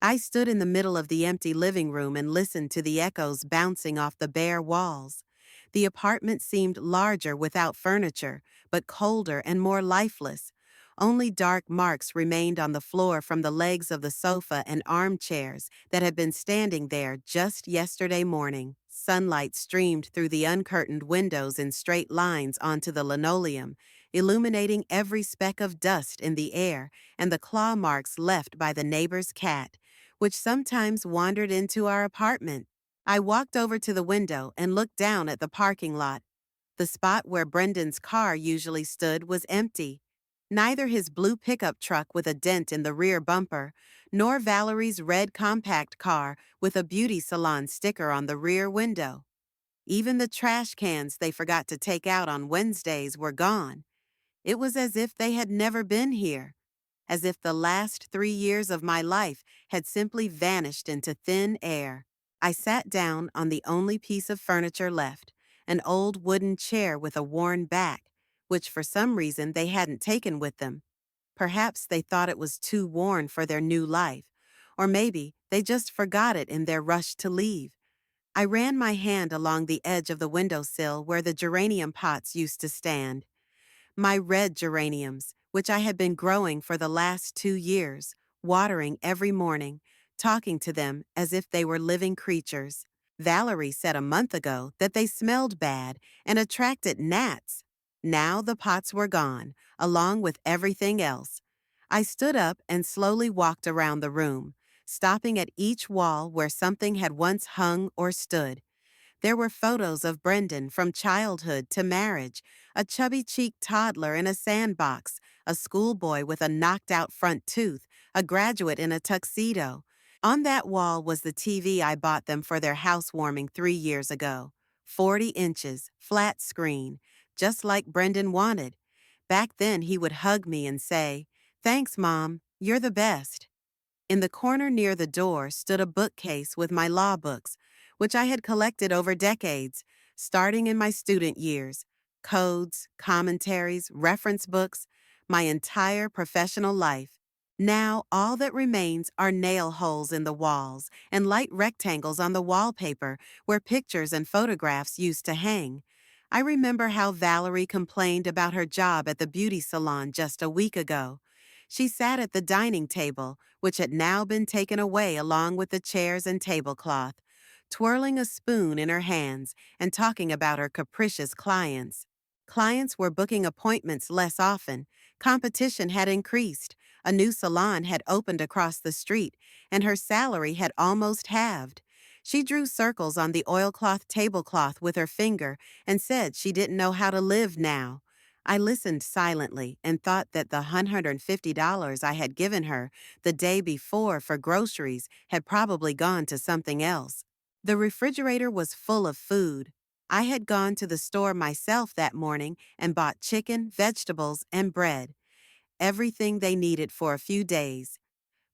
I stood in the middle of the empty living room and listened to the echoes bouncing off the bare walls. The apartment seemed larger without furniture, but colder and more lifeless. Only dark marks remained on the floor from the legs of the sofa and armchairs that had been standing there just yesterday morning. Sunlight streamed through the uncurtained windows in straight lines onto the linoleum, illuminating every speck of dust in the air and the claw marks left by the neighbor's cat, which sometimes wandered into our apartment. I walked over to the window and looked down at the parking lot. The spot where Brendan's car usually stood was empty. Neither his blue pickup truck with a dent in the rear bumper, nor Valerie's red compact car with a beauty salon sticker on the rear window. Even the trash cans they forgot to take out on Wednesdays were gone. It was as if they had never been here, as if the last 3 years of my life had simply vanished into thin air. I sat down on the only piece of furniture left, an old wooden chair with a worn back, which for some reason they hadn't taken with them. Perhaps they thought it was too worn for their new life, or maybe they just forgot it in their rush to leave. I ran my hand along the edge of the windowsill where the geranium pots used to stand. My red geraniums, which I had been growing for the last 2 years, watering every morning, talking to them as if they were living creatures. Valerie said a month ago that they smelled bad and attracted gnats. Now the pots were gone, along with everything else. I stood up and slowly walked around the room, stopping at each wall where something had once hung or stood. There were photos of Brendan from childhood to marriage, a chubby-cheeked toddler in a sandbox, a schoolboy with a knocked-out front tooth, a graduate in a tuxedo. On that wall was the TV I bought them for their housewarming 3 years ago. 40 inches, flat screen, just like Brendan wanted. Back then he would hug me and say, "Thanks, Mom, you're the best." In the corner near the door stood a bookcase with my law books, which I had collected over decades, starting in my student years. Codes, commentaries, reference books, my entire professional life. Now, all that remains are nail holes in the walls and light rectangles on the wallpaper where pictures and photographs used to hang. I remember how Valerie complained about her job at the beauty salon just a week ago. She sat at the dining table, which had now been taken away along with the chairs and tablecloth, twirling a spoon in her hands and talking about her capricious clients. Clients were booking appointments less often, competition had increased, a new salon had opened across the street, and her salary had almost halved. She drew circles on the oilcloth tablecloth with her finger and said she didn't know how to live now. I listened silently and thought that the $150 I had given her the day before for groceries had probably gone to something else. The refrigerator was full of food. I had gone to the store myself that morning and bought chicken, vegetables, and bread, everything they needed for a few days.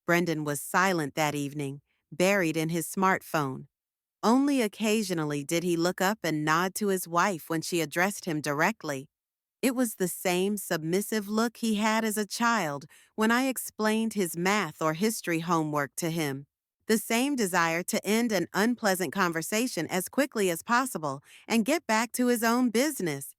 Brendan was silent that evening, buried in his smartphone. Only occasionally did he look up and nod to his wife when she addressed him directly. It was the same submissive look he had as a child when I explained his math or history homework to him. The same desire to end an unpleasant conversation as quickly as possible and get back to his own business.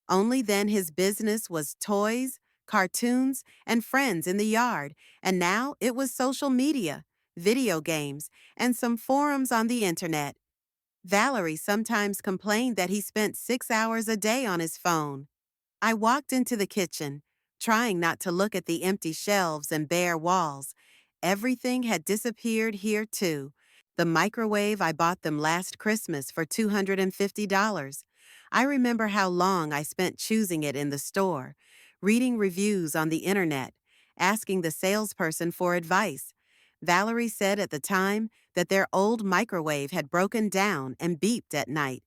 Only then his business was toys, cartoons, and friends in the yard, and now it was social media, video games, and some forums on the internet. Valerie sometimes complained that he spent 6 hours a day on his phone. I walked into the kitchen, trying not to look at the empty shelves and bare walls. Everything had disappeared here, too. The microwave I bought them last Christmas for $250. I remember how long I spent choosing it in the store, reading reviews on the internet, asking the salesperson for advice. Valerie said at the time that their old microwave had broken down and beeped at night.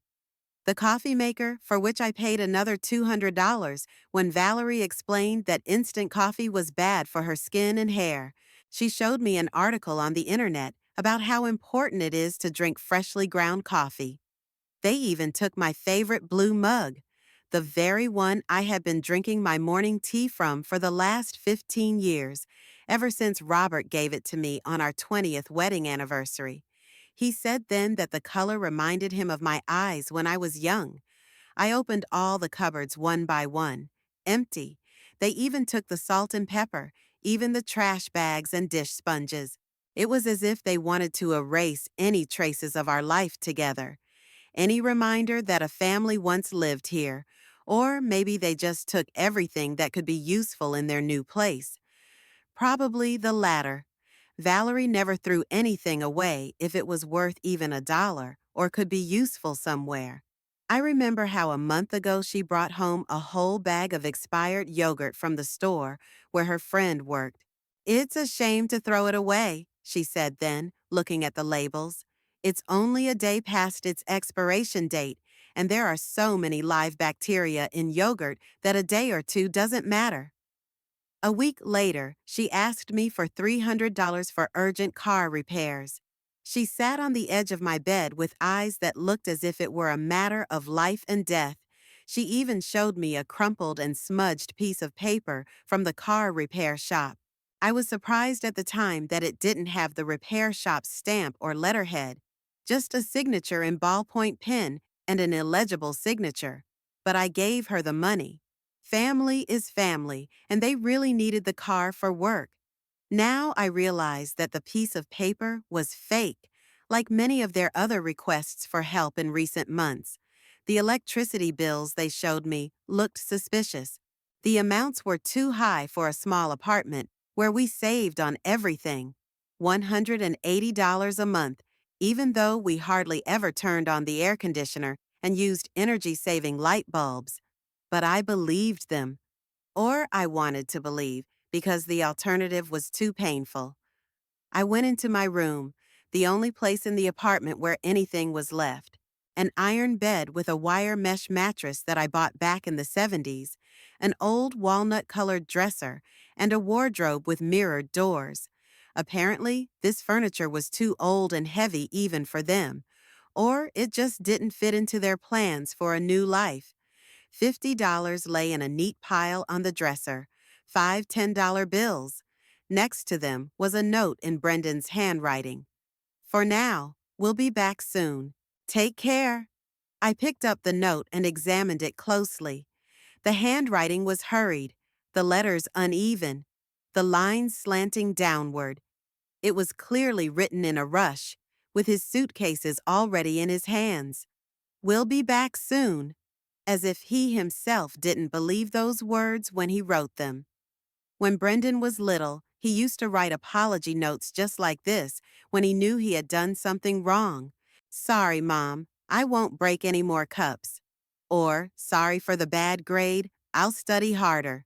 The coffee maker, for which I paid another $200 when Valerie explained that instant coffee was bad for her skin and hair. She showed me an article on the internet about how important it is to drink freshly ground coffee. They even took my favorite blue mug, the very one I had been drinking my morning tea from for the last 15 years, ever since Robert gave it to me on our 20th wedding anniversary. He said then that the color reminded him of my eyes when I was young. I opened all the cupboards one by one. Empty. They even took the salt and pepper, even the trash bags and dish sponges. It was as if they wanted to erase any traces of our life together, any reminder that a family once lived here, or maybe they just took everything that could be useful in their new place. Probably the latter. Valerie never threw anything away if it was worth even $1 or could be useful somewhere. I remember how a month ago she brought home a whole bag of expired yogurt from the store where her friend worked. "It's a shame to throw it away," she said then, looking at the labels. "It's only a day past its expiration date, and there are so many live bacteria in yogurt that a day or two doesn't matter." A week later, she asked me for $300 for urgent car repairs. She sat on the edge of my bed with eyes that looked as if it were a matter of life and death. She even showed me a crumpled and smudged piece of paper from the car repair shop. I was surprised at the time that it didn't have the repair shop's stamp or letterhead, just a signature in ballpoint pen and an illegible signature. But I gave her the money. Family is family, and they really needed the car for work. Now I realize that the piece of paper was fake, like many of their other requests for help in recent months. The electricity bills they showed me looked suspicious. The amounts were too high for a small apartment where we saved on everything. $180 a month, even though we hardly ever turned on the air conditioner and used energy-saving light bulbs. But I believed them. Or I wanted to believe, because the alternative was too painful. I went into my room, the only place in the apartment where anything was left. An iron bed with a wire mesh mattress that I bought back in the 70s, an old walnut-colored dresser, and a wardrobe with mirrored doors. Apparently, this furniture was too old and heavy even for them, or it just didn't fit into their plans for a new life. $50 lay in a neat pile on the dresser, five $10 bills. Next to them was a note in Brendan's handwriting. "For now, we'll be back soon. Take care." I picked up the note and examined it closely. The handwriting was hurried, the letters uneven, the lines slanting downward. It was clearly written in a rush, with his suitcases already in his hands. "We'll be back soon." As if he himself didn't believe those words when he wrote them. When Brendan was little, he used to write apology notes just like this when he knew he had done something wrong. "Sorry, Mom, I won't break any more cups." Or, "Sorry for the bad grade, I'll study harder."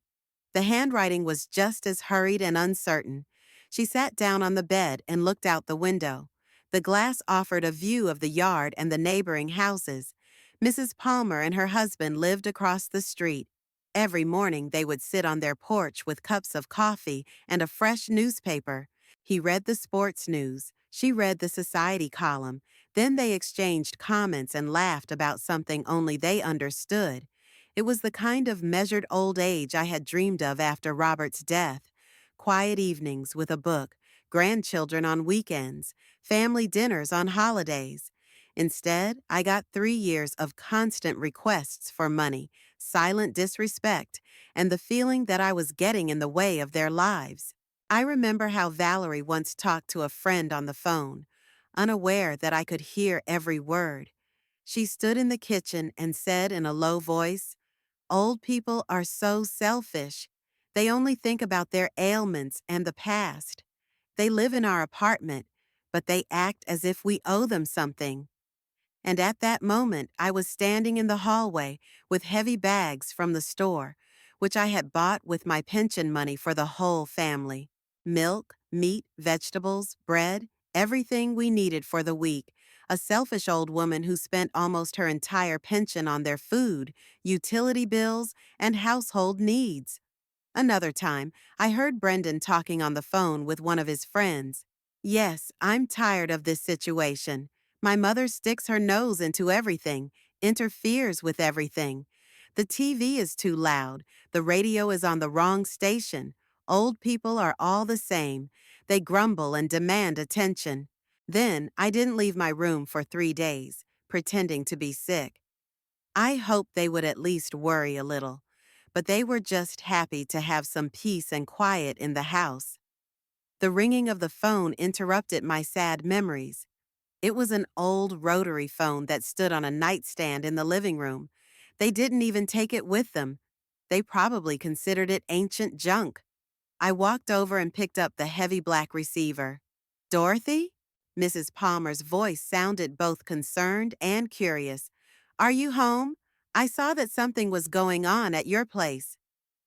The handwriting was just as hurried and uncertain. She sat down on the bed and looked out the window. The glass offered a view of the yard and the neighboring houses. Mrs. Palmer and her husband lived across the street. Every morning they would sit on their porch with cups of coffee and a fresh newspaper. He read the sports news. She read the society column. Then they exchanged comments and laughed about something only they understood. It was the kind of measured old age I had dreamed of after Robert's death. Quiet evenings with a book, grandchildren on weekends, family dinners on holidays. Instead, I got 3 years of constant requests for money, silent disrespect, and the feeling that I was getting in the way of their lives. I remember how Valerie once talked to a friend on the phone, unaware that I could hear every word. She stood in the kitchen and said in a low voice, "Old people are so selfish. They only think about their ailments and the past. They live in our apartment, but they act as if we owe them something." And at that moment, I was standing in the hallway with heavy bags from the store, which I had bought with my pension money for the whole family. Milk, meat, vegetables, bread, everything we needed for the week. A selfish old woman who spent almost her entire pension on their food, utility bills, and household needs. Another time, I heard Brendan talking on the phone with one of his friends. "Yes, I'm tired of this situation. My mother sticks her nose into everything, interferes with everything. The TV is too loud, the radio is on the wrong station, Old people are all the same. They grumble and demand attention. Then I didn't leave my room for 3 days, pretending to be sick. I hoped they would at least worry a little, but they were just happy to have some peace and quiet in the house. The ringing of the phone interrupted my sad memories. It was an old rotary phone that stood on a nightstand in the living room. They didn't even take it with them. They probably considered it ancient junk. I walked over and picked up the heavy black receiver. Dorothy? Mrs. Palmer's voice sounded both concerned and curious. Are you home? I saw that something was going on at your place.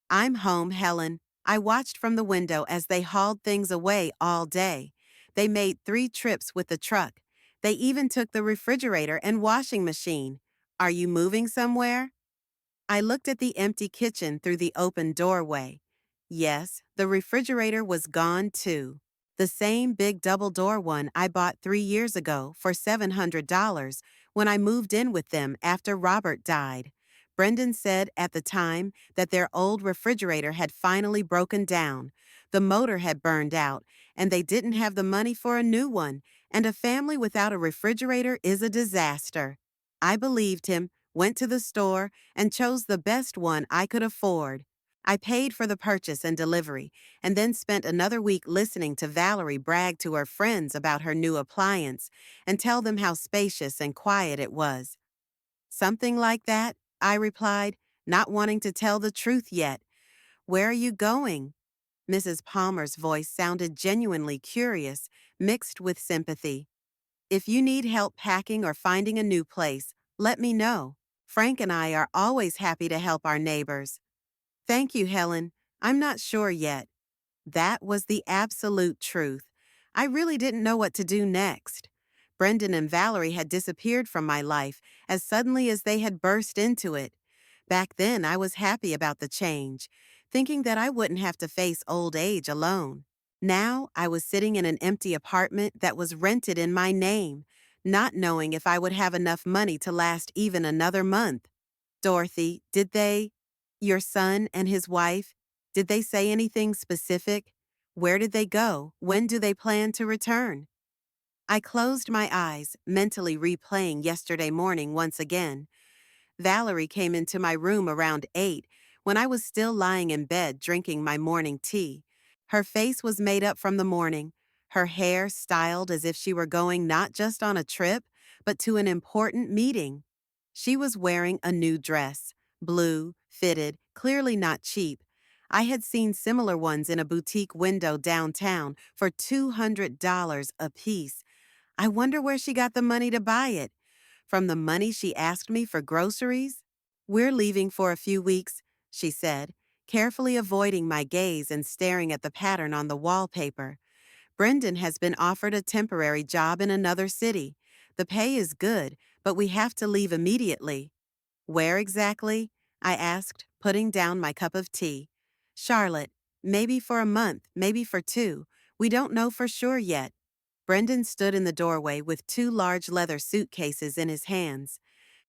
I'm home, Helen. I watched from the window as they hauled things away all day. They made 3 trips with the truck. They even took the refrigerator and washing machine. Are you moving somewhere? I looked at the empty kitchen through the open doorway. Yes, the refrigerator was gone too. The same big double-door one I bought 3 years ago for $700 when I moved in with them after Robert died. Brendan said at the time that their old refrigerator had finally broken down. The motor had burned out, and they didn't have the money for a new one, and a family without a refrigerator is a disaster. I believed him, went to the store, and chose the best one I could afford. I paid for the purchase and delivery, and then spent another week listening to Valerie brag to her friends about her new appliance and tell them how spacious and quiet it was. Something like that, I replied, not wanting to tell the truth yet. Where are you going? Mrs. Palmer's voice sounded genuinely curious, mixed with sympathy. If you need help packing or finding a new place, let me know. Frank and I are always happy to help our neighbors. Thank you, Helen. I'm not sure yet. That was the absolute truth. I really didn't know what to do next. Brendan and Valerie had disappeared from my life as suddenly as they had burst into it. Back then, I was happy about the change, thinking that I wouldn't have to face old age alone. Now, I was sitting in an empty apartment that was rented in my name, not knowing if I would have enough money to last even another month. Dorothy, your son and his wife, did they say anything specific? Where did they go? When do they plan to return? I closed my eyes, mentally replaying yesterday morning once again. Valerie came into my room around 8 when I was still lying in bed drinking my morning tea. Her face was made up from the morning, her hair styled as if she were going not just on a trip, but to an important meeting. She was wearing a new dress, blue, fitted, clearly not cheap. I had seen similar ones in a boutique window downtown for $200 a piece. I wonder where she got the money to buy it. From the money she asked me for groceries? We're leaving for a few weeks, she said, carefully avoiding my gaze and staring at the pattern on the wallpaper. Brendan has been offered a temporary job in another city. The pay is good, but we have to leave immediately. Where exactly? I asked, putting down my cup of tea. Charlotte. Maybe for a month, maybe for 2. We don't know for sure yet. Brendan stood in the doorway with 2 large leather suitcases in his hands.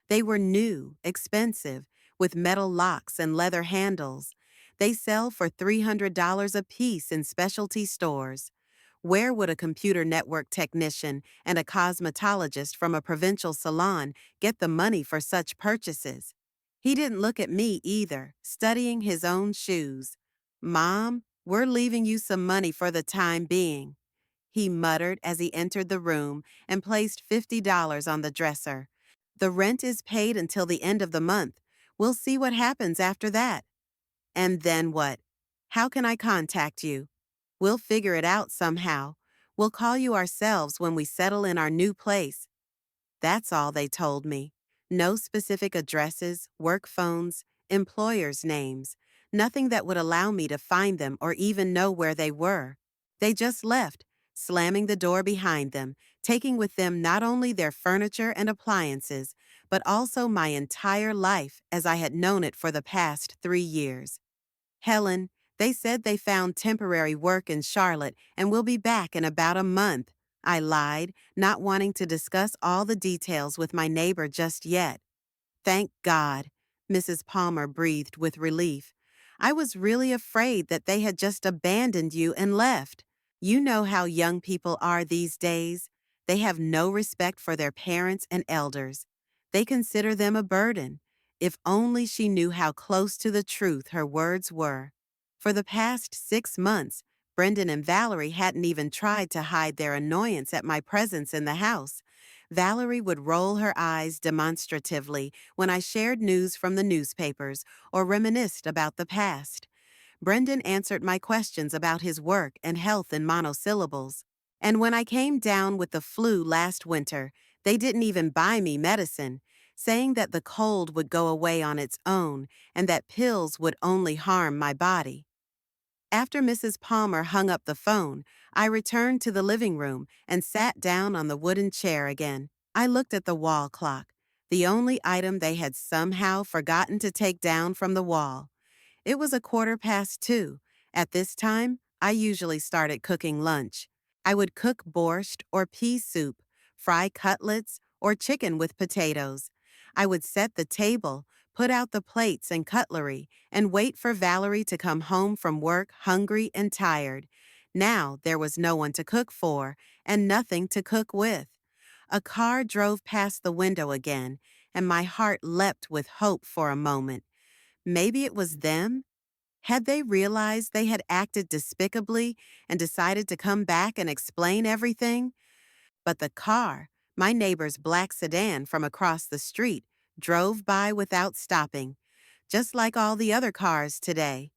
They were new, expensive, with metal locks and leather handles. They sell for $300 a piece in specialty stores. Where would a computer network technician and a cosmetologist from a provincial salon get the money for such purchases? He didn't look at me either, studying his own shoes. Mom, we're leaving you some money for the time being, he muttered as he entered the room and placed $50 on the dresser. The rent is paid until the end of the month. We'll see what happens after that. And then what? How can I contact you? We'll figure it out somehow. We'll call you ourselves when we settle in our new place. That's all they told me. No specific addresses, work phones, employers' names, nothing that would allow me to find them or even know where they were. They just left, slamming the door behind them, taking with them not only their furniture and appliances, but also my entire life as I had known it for the past 3 years. Helen, they said they found temporary work in Charlotte and will be back in about a month. I lied, not wanting to discuss all the details with my neighbor just yet. Thank God, Mrs. Palmer breathed with relief. I was really afraid that they had just abandoned you and left. You know how young people are these days. They have no respect for their parents and elders. They consider them a burden. If only she knew how close to the truth her words were. For the past 6 months, Brendan and Valerie hadn't even tried to hide their annoyance at my presence in the house. Valerie would roll her eyes demonstratively when I shared news from the newspapers or reminisced about the past. Brendan answered my questions about his work and health in monosyllables. And when I came down with the flu last winter, they didn't even buy me medicine, saying that the cold would go away on its own and that pills would only harm my body. After Mrs. Palmer hung up the phone, I returned to the living room and sat down on the wooden chair again. I looked at the wall clock, the only item they had somehow forgotten to take down from the wall. It was 2:15. At this time, I usually started cooking lunch. I would cook borscht or pea soup, fry cutlets, or chicken with potatoes. I would set the table, put out the plates and cutlery, and wait for Valerie to come home from work hungry and tired. Now there was no one to cook for, and nothing to cook with. A car drove past the window again, and my heart leapt with hope for a moment. Maybe it was them? Had they realized they had acted despicably and decided to come back and explain everything? But the car, my neighbor's black sedan from across the street, drove by without stopping, just like all the other cars today,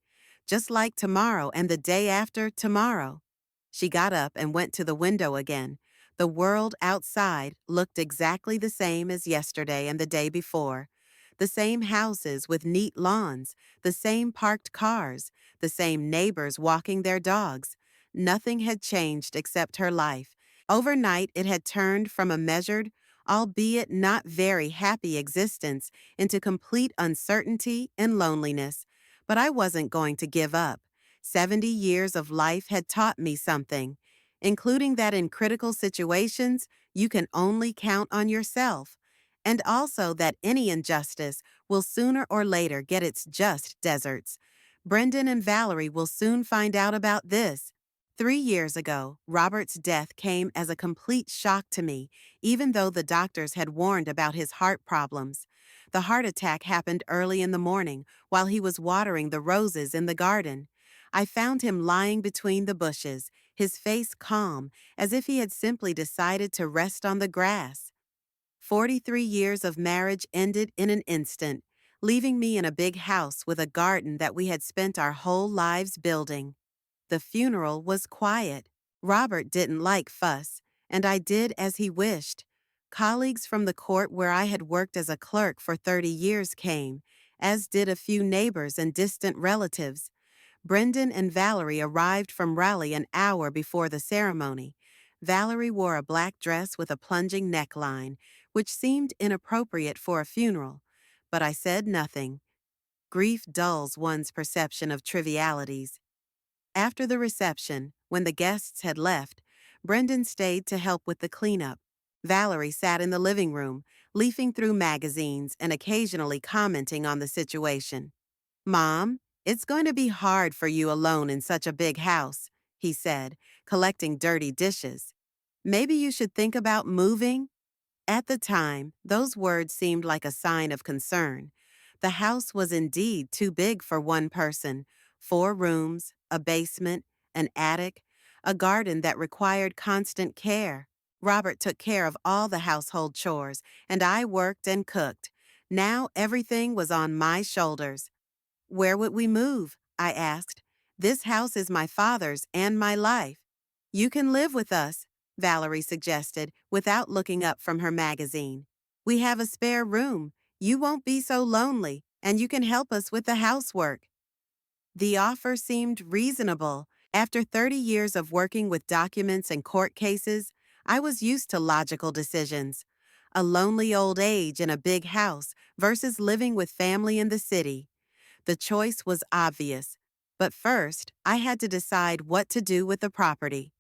just like tomorrow and the day after tomorrow. She got up and went to the window again. The world outside looked exactly the same as yesterday and the day before. The same houses with neat lawns, the same parked cars, the same neighbors walking their dogs. Nothing had changed except her life. Overnight, it had turned from a measured, albeit not very happy existence into complete uncertainty and loneliness. But I wasn't going to give up. 70 years of life had taught me something, including that in critical situations, you can only count on yourself, and also that any injustice will sooner or later get its just deserts. Brendan and Valerie will soon find out about this. 3 years ago, Robert's death came as a complete shock to me, even though the doctors had warned about his heart problems. The heart attack happened early in the morning while he was watering the roses in the garden. I found him lying between the bushes, his face calm, as if he had simply decided to rest on the grass. 43 years of marriage ended in an instant, leaving me in a big house with a garden that we had spent our whole lives building. The funeral was quiet. Robert didn't like fuss, and I did as he wished. Colleagues from the court where I had worked as a clerk for 30 years came, as did a few neighbors and distant relatives. Brendan and Valerie arrived from Raleigh an hour before the ceremony. Valerie wore a black dress with a plunging neckline, which seemed inappropriate for a funeral, but I said nothing. Grief dulls one's perception of trivialities. After the reception, when the guests had left, Brendan stayed to help with the cleanup. Valerie sat in the living room, leafing through magazines and occasionally commenting on the situation. "Mom, it's going to be hard for you alone in such a big house," he said, collecting dirty dishes. "Maybe you should think about moving?" At the time, those words seemed like a sign of concern. The house was indeed too big for one person: 4 rooms, a basement, an attic, a garden that required constant care. Robert took care of all the household chores, and I worked and cooked. Now everything was on my shoulders. "Where would we move?" I asked. "This house is my father's and my life." "You can live with us," Valerie suggested, without looking up from her magazine. "We have a spare room. You won't be so lonely, and you can help us with the housework." The offer seemed reasonable. After 30 years of working with documents and court cases, I was used to logical decisions. A lonely old age in a big house versus living with family in the city. The choice was obvious, but first, I had to decide what to do with the property.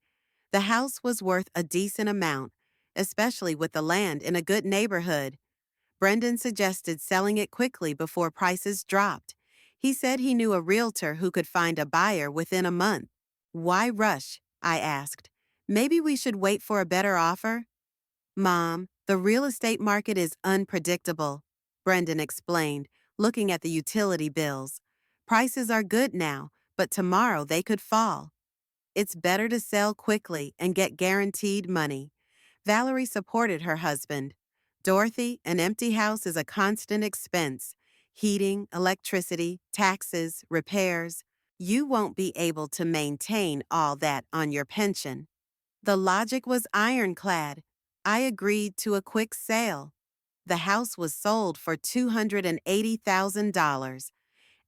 The house was worth a decent amount, especially with the land in a good neighborhood. Brendan suggested selling it quickly before prices dropped. He said he knew a realtor who could find a buyer within a month. Why rush? I asked. Maybe we should wait for a better offer? Mom, the real estate market is unpredictable, Brendan explained, looking at the utility bills. Prices are good now, but tomorrow they could fall. It's better to sell quickly and get guaranteed money. Valerie supported her husband. Dorothy, an empty house is a constant expense. Heating, electricity, taxes, repairs. You won't be able to maintain all that on your pension. The logic was ironclad. I agreed to a quick sale. The house was sold for $280,000.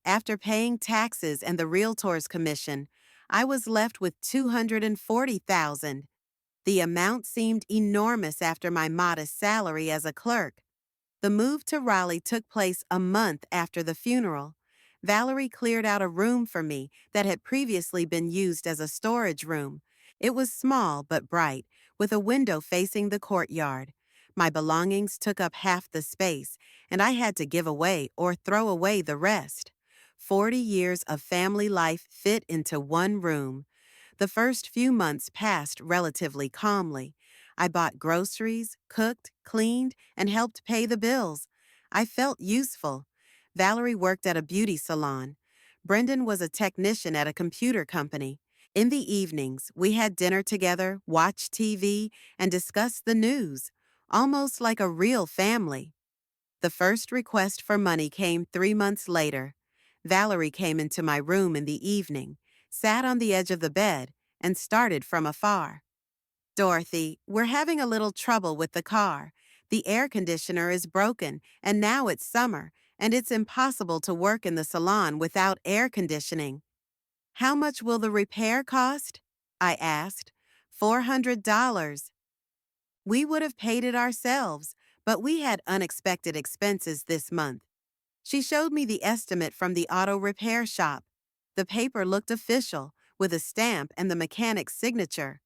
After paying taxes and the realtor's commission, I was left with $240,000. The amount seemed enormous after my modest salary as a clerk. The move to Raleigh took place a month after the funeral. Valerie cleared out a room for me that had previously been used as a storage room. It was small but bright, with a window facing the courtyard. My belongings took up half the space, and I had to give away or throw away the rest. 40 years of family life fit into one room. The first few months passed relatively calmly. I bought groceries, cooked, cleaned, and helped pay the bills. I felt useful. Valerie worked at a beauty salon. Brendan was a technician at a computer company. In the evenings, we had dinner together, watched TV, and discussed the news, almost like a real family. The first request for money came 3 months later. Valerie came into my room in the evening, sat on the edge of the bed, and started from afar. Dorothy, we're having a little trouble with the car. The air conditioner is broken, and now it's summer, and it's impossible to work in the salon without air conditioning. How much will the repair cost? I asked. $400. We would have paid it ourselves, but we had unexpected expenses this month. She showed me the estimate from the auto repair shop. The paper looked official, with a stamp and the mechanic's signature.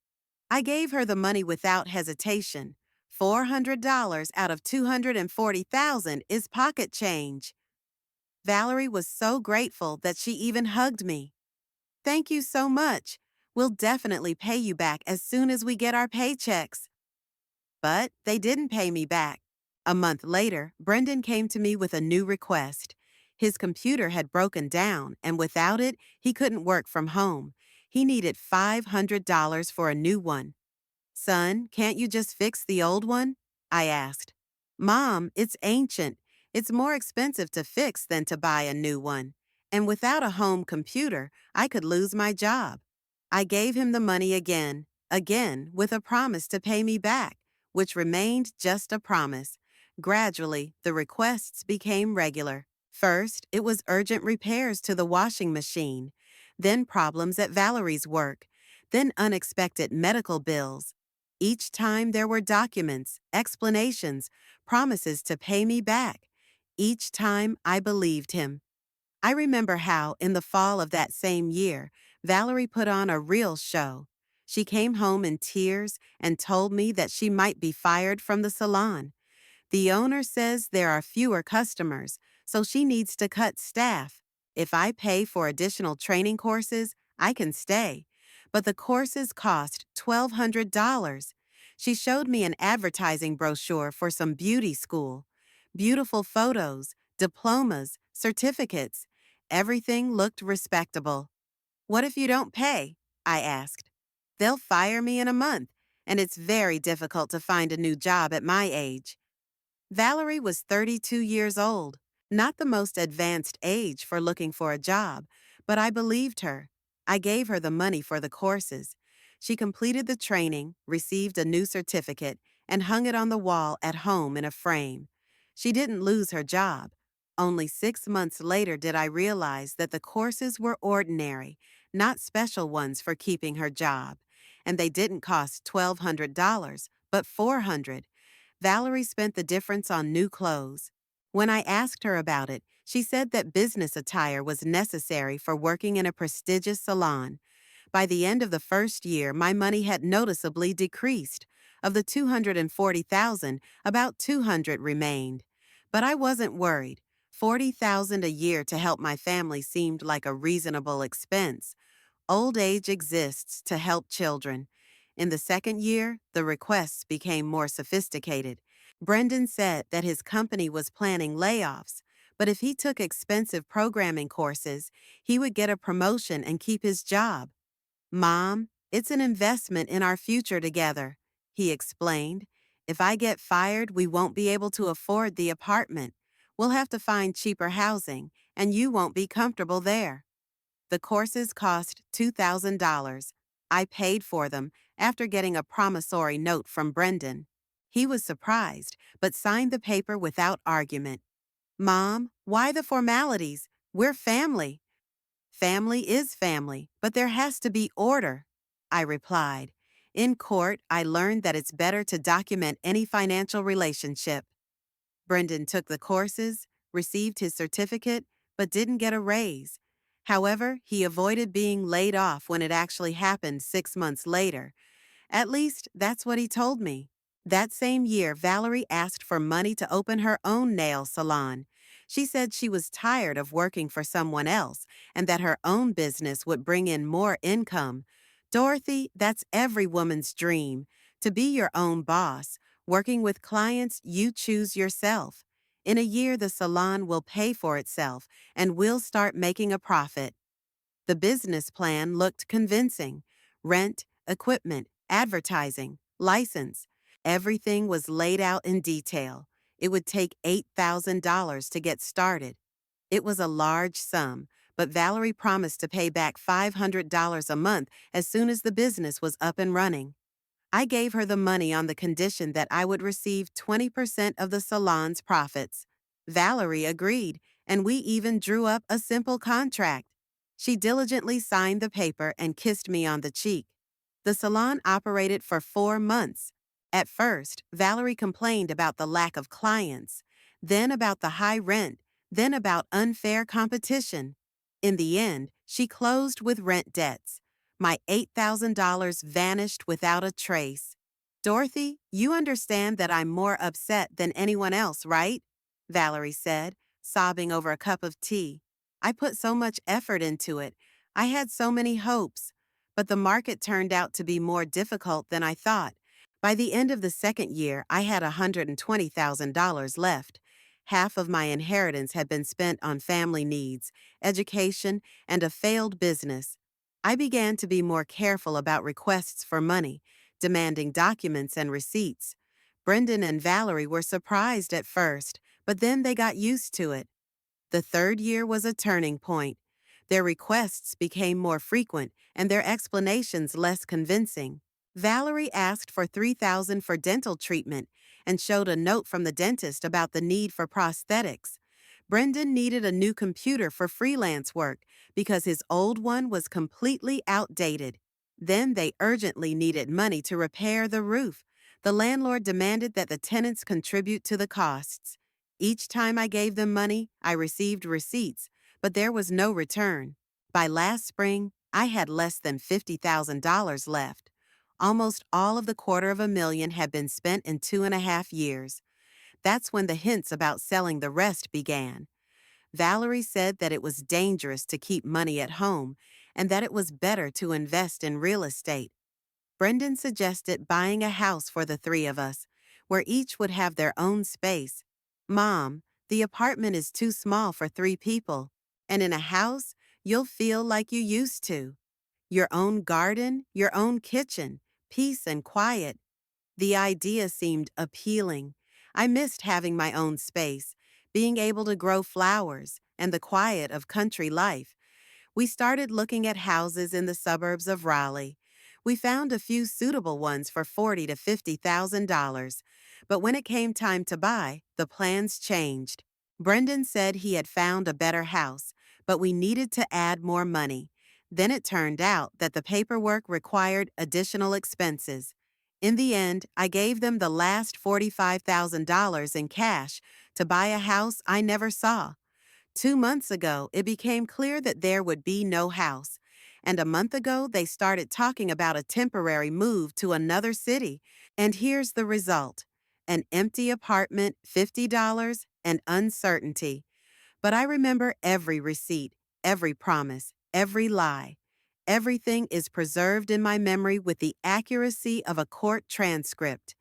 I gave her the money without hesitation. $400 out of $240,000 is pocket change. Valerie was so grateful that she even hugged me. Thank you so much. We'll definitely pay you back as soon as we get our paychecks. But they didn't pay me back. A month later, Brendan came to me with a new request. His computer had broken down, and without it, he couldn't work from home. He needed $500 for a new one. Son, can't you just fix the old one? I asked. Mom, it's ancient. It's more expensive to fix than to buy a new one. And without a home computer, I could lose my job. I gave him the money again, with a promise to pay me back, which remained just a promise. Gradually, the requests became regular. First, it was urgent repairs to the washing machine, then problems at Valerie's work, then unexpected medical bills. Each time there were documents, explanations, promises to pay me back. Each time I believed him. I remember how, in the fall of that same year, Valerie put on a real show. She came home in tears and told me that she might be fired from the salon. The owner says there are fewer customers, so she needs to cut staff. If I pay for additional training courses, I can stay. But the courses cost $1,200. She showed me an advertising brochure for some beauty school. Beautiful photos, diplomas, certificates. Everything looked respectable. What if you don't pay? I asked. They'll fire me in a month, and it's very difficult to find a new job at my age. Valerie was 32 years old, not the most advanced age for looking for a job, but I believed her. I gave her the money for the courses. She completed the training, received a new certificate, and hung it on the wall at home in a frame. She didn't lose her job. Only 6 months later did I realize that the courses were ordinary, not special ones for keeping her job. And they didn't cost $1,200, but $400. Valerie spent the difference on new clothes. When I asked her about it, she said that business attire was necessary for working in a prestigious salon. By the end of the first year, my money had noticeably decreased. Of the $240,000, about $200 remained. But I wasn't worried. $40,000 a year to help my family seemed like a reasonable expense. Old age exists to help children. In the second year, the requests became more sophisticated. Brendan said that his company was planning layoffs, but if he took expensive programming courses, he would get a promotion and keep his job. Mom, it's an investment in our future together, he explained. If I get fired, we won't be able to afford the apartment. We'll have to find cheaper housing, and you won't be comfortable there. The courses cost $2,000. I paid for them after getting a promissory note from Brendan. He was surprised, but signed the paper without argument. Mom, why the formalities? We're family. Family is family, but there has to be order, I replied. In court, I learned that it's better to document any financial relationship. Brendan took the courses, received his certificate, but didn't get a raise. However, he avoided being laid off when it actually happened 6 months later. At least, that's what he told me. That same year, Valerie asked for money to open her own nail salon. She said she was tired of working for someone else and that her own business would bring in more income. Dorothy, that's every woman's dream, to be your own boss, working with clients you choose yourself. In a year, the salon will pay for itself and we'll start making a profit. The business plan looked convincing. Rent, equipment, advertising, license. Everything was laid out in detail. It would take $8,000 to get started. It was a large sum, but Valerie promised to pay back $500 a month as soon as the business was up and running. I gave her the money on the condition that I would receive 20% of the salon's profits. Valerie agreed, and we even drew up a simple contract. She diligently signed the paper and kissed me on the cheek. The salon operated for 4 months. At first, Valerie complained about the lack of clients, then about the high rent, then about unfair competition. In the end, she closed with rent debts. My $8,000 vanished without a trace. Dorothy, you understand that I'm more upset than anyone else, right? Valerie said, sobbing over a cup of tea. I put so much effort into it. I had so many hopes. But the market turned out to be more difficult than I thought. By the end of the second year, I had $120,000 left. Half of my inheritance had been spent on family needs, education, and a failed business. I began to be more careful about requests for money, demanding documents and receipts. Brendan and Valerie were surprised at first, but then they got used to it. The third year was a turning point. Their requests became more frequent and their explanations less convincing. Valerie asked for $3,000 for dental treatment and showed a note from the dentist about the need for prosthetics. Brendan needed a new computer for freelance work because his old one was completely outdated. Then they urgently needed money to repair the roof. The landlord demanded that the tenants contribute to the costs. Each time I gave them money, I received receipts, but there was no return. By last spring, I had less than $50,000 left. Almost all of the $250,000 had been spent in 2.5 years. That's when the hints about selling the rest began. Valerie said that it was dangerous to keep money at home and that it was better to invest in real estate. Brendan suggested buying a house for the three of us, where each would have their own space. Mom, the apartment is too small for 3 people, and in a house, you'll feel like you used to. Your own garden, your own kitchen, peace and quiet. The idea seemed appealing. I missed having my own space, being able to grow flowers, and the quiet of country life. We started looking at houses in the suburbs of Raleigh. We found a few suitable ones for $40,000 to $50,000, but when it came time to buy, the plans changed. Brendan said he had found a better house, but we needed to add more money. Then it turned out that the paperwork required additional expenses. In the end, I gave them the last $45,000 in cash to buy a house I never saw. 2 months ago, it became clear that there would be no house. And a month ago, they started talking about a temporary move to another city. And here's the result: an empty apartment, $50, and uncertainty. But I remember every receipt, every promise, every lie. Everything is preserved in my memory with the accuracy of a court transcript,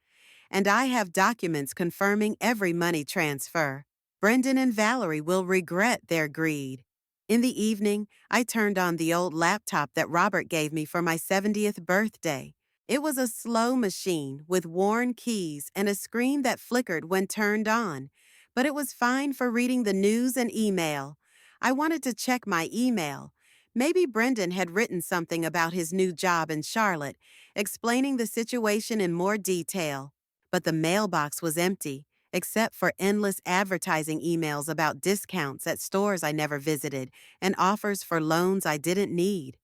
and I have documents confirming every money transfer. Brendan and Valerie will regret their greed. In the evening, I turned on the old laptop that Robert gave me for my 70th birthday. It was a slow machine with worn keys and a screen that flickered when turned on, but it was fine for reading the news and email. I wanted to check my email. Maybe Brendan had written something about his new job in Charlotte, explaining the situation in more detail. But the mailbox was empty, except for endless advertising emails about discounts at stores I never visited and offers for loans I didn't need.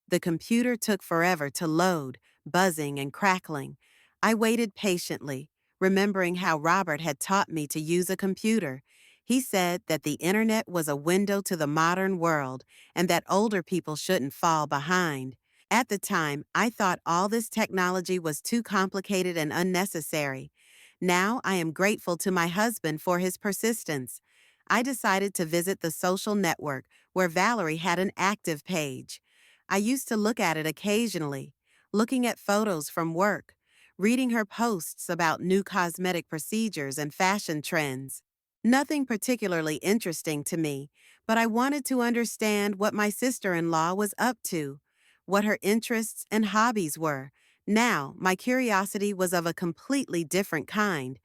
The computer took forever to load, buzzing and crackling. I waited patiently, remembering how Robert had taught me to use a computer. He said that the internet was a window to the modern world and that older people shouldn't fall behind. At the time, I thought all this technology was too complicated and unnecessary. Now I am grateful to my husband for his persistence. I decided to visit the social network where Valerie had an active page. I used to look at it occasionally, looking at photos from work, reading her posts about new cosmetic procedures and fashion trends. Nothing particularly interesting to me, but I wanted to understand what my sister-in-law was up to, what her interests and hobbies were. Now, my curiosity was of a completely different kind.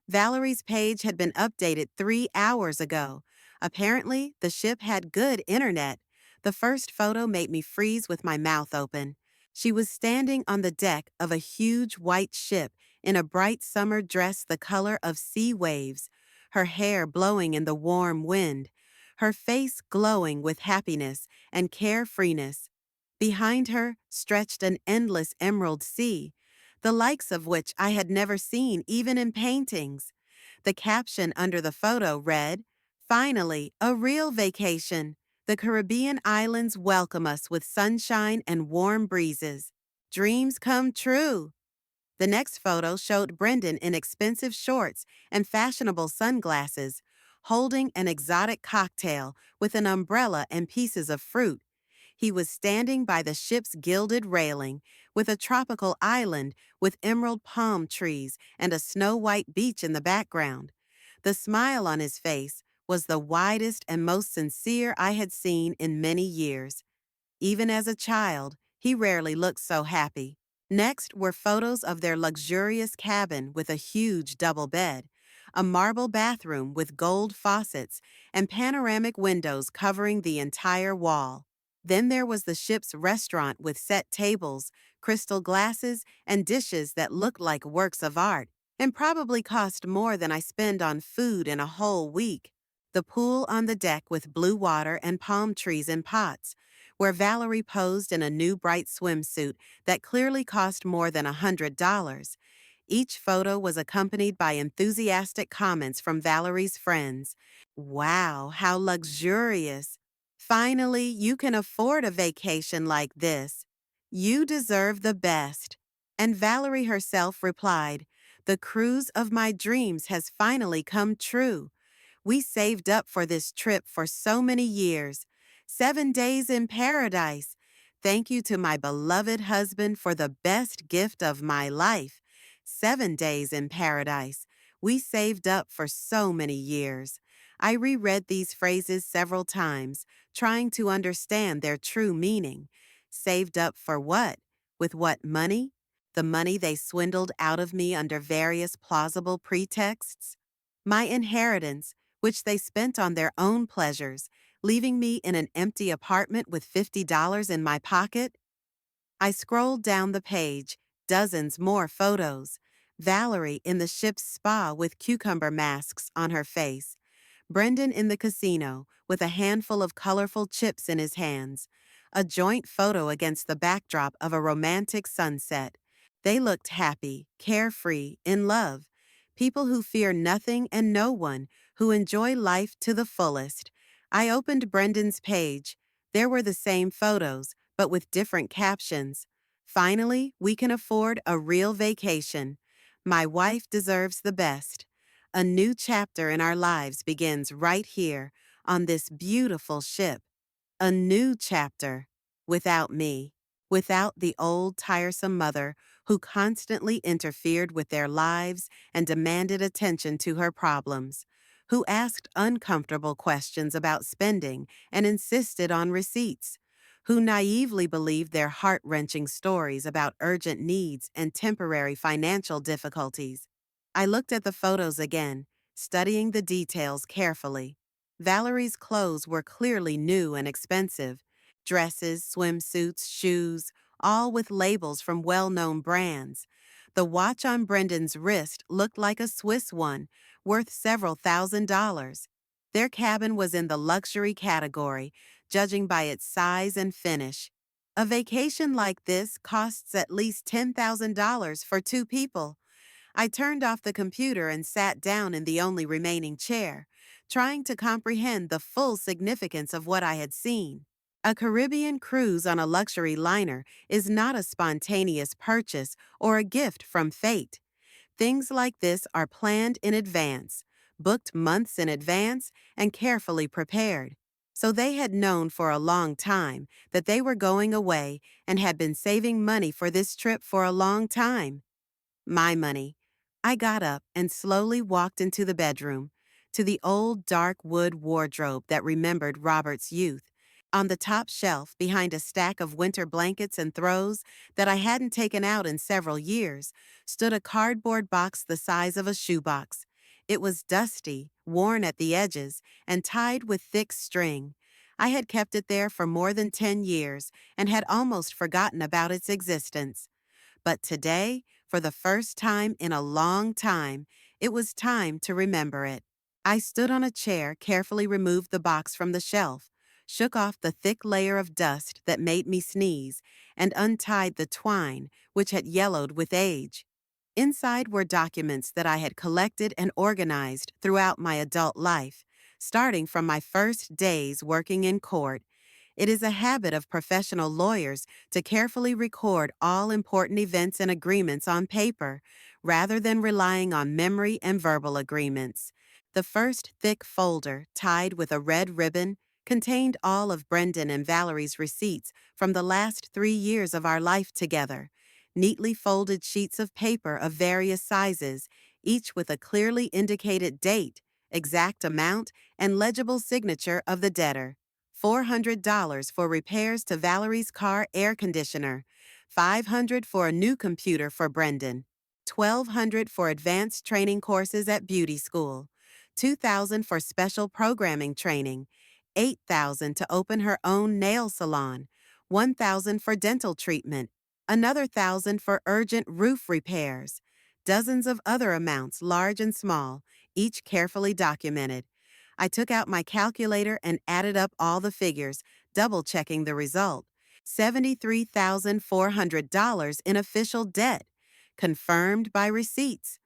Valerie's page had been updated 3 hours ago. Apparently, the ship had good internet. The first photo made me freeze with my mouth open. She was standing on the deck of a huge white ship in a bright summer dress the color of sea waves, her hair blowing in the warm wind, her face glowing with happiness and carefreeness. Behind her stretched an endless emerald sea, the likes of which I had never seen even in paintings. The caption under the photo read, "Finally, a real vacation. The Caribbean islands welcome us with sunshine and warm breezes. Dreams come true." The next photo showed Brendan in expensive shorts and fashionable sunglasses, holding an exotic cocktail with an umbrella and pieces of fruit. He was standing by the ship's gilded railing, with a tropical island with emerald palm trees and a snow-white beach in the background. The smile on his face was the widest and most sincere I had seen in many years. Even as a child, he rarely looked so happy. Next were photos of their luxurious cabin with a huge double bed, a marble bathroom with gold faucets, and panoramic windows covering the entire wall. Then there was the ship's restaurant with set tables, crystal glasses, and dishes that looked like works of art, and probably cost more than I spend on food in a whole week. The pool on the deck with blue water and palm trees in pots, where Valerie posed in a new bright swimsuit that clearly cost more than $100. Each photo was accompanied by enthusiastic comments from Valerie's friends. "Wow, how luxurious. Finally, you can afford a vacation like this. You deserve the best." And Valerie herself replied, "The cruise of my dreams has finally come true. We saved up for this trip for so many years. 7 days in paradise. Thank you to my beloved husband for the best gift of my life. 7 days in paradise. We saved up for so many years." I reread these phrases several times, trying to understand their true meaning. Saved up for what? With what money? The money they swindled out of me under various plausible pretexts? My inheritance, which they spent on their own pleasures, leaving me in an empty apartment with $50 in my pocket? I scrolled down the page, dozens more photos. Valerie in the ship's spa with cucumber masks on her face. Brendan in the casino with a handful of colorful chips in his hands. A joint photo against the backdrop of a romantic sunset. They looked happy, carefree, in love. People who fear nothing and no one, who enjoy life to the fullest. I opened Brendan's page. There were the same photos, but with different captions. "Finally, we can afford a real vacation. My wife deserves the best." A new chapter in our lives begins right here on this beautiful ship. A new chapter. Without me. Without the old, tiresome mother who constantly interfered with their lives and demanded attention to her problems, who asked uncomfortable questions about spending and insisted on receipts, who naively believed their heart-wrenching stories about urgent needs and temporary financial difficulties. I looked at the photos again, studying the details carefully. Valerie's clothes were clearly new and expensive. Dresses, swimsuits, shoes, all with labels from well-known brands. The watch on Brendan's wrist looked like a Swiss one, worth several $1,000s. Their cabin was in the luxury category, judging by its size and finish. A vacation like this costs at least $10,000 for two people. I turned off the computer and sat down in the only remaining chair, trying to comprehend the full significance of what I had seen. A Caribbean cruise on a luxury liner is not a spontaneous purchase or a gift from fate. Things like this are planned in advance, booked months in advance, and carefully prepared. So they had known for a long time that they were going away and had been saving money for this trip for a long time. My money. I got up and slowly walked into the bedroom, to the old dark wood wardrobe that remembered Robert's youth. On the top shelf, behind a stack of winter blankets and throws that I hadn't taken out in several years, stood a cardboard box the size of a shoebox. It was dusty, worn at the edges, and tied with thick string. I had kept it there for more than 10 years and had almost forgotten about its existence. But today, for the first time in a long time, it was time to remember it. I stood on a chair, carefully removed the box from the shelf, shook off the thick layer of dust that made me sneeze, and untied the twine, which had yellowed with age. Inside were documents that I had collected and organized throughout my adult life, starting from my first days working in court. It is a habit of professional lawyers to carefully record all important events and agreements on paper, rather than relying on memory and verbal agreements. The first thick folder, tied with a red ribbon, contained all of Brendan and Valerie's receipts from the last 3 years of our life together. Neatly folded sheets of paper of various sizes, each with a clearly indicated date, exact amount, and legible signature of the debtor. $400 for repairs to Valerie's car air conditioner, $500 for a new computer for Brendan, $1,200 for advanced training courses at beauty school, $2,000 for special programming training, $8,000 to open her own nail salon, $1,000 for dental treatment, another $1,000 for urgent roof repairs, dozens of other amounts, large and small, each carefully documented. I took out my calculator and added up all the figures, double-checking the result. $73,400 in official debt, confirmed by receipts,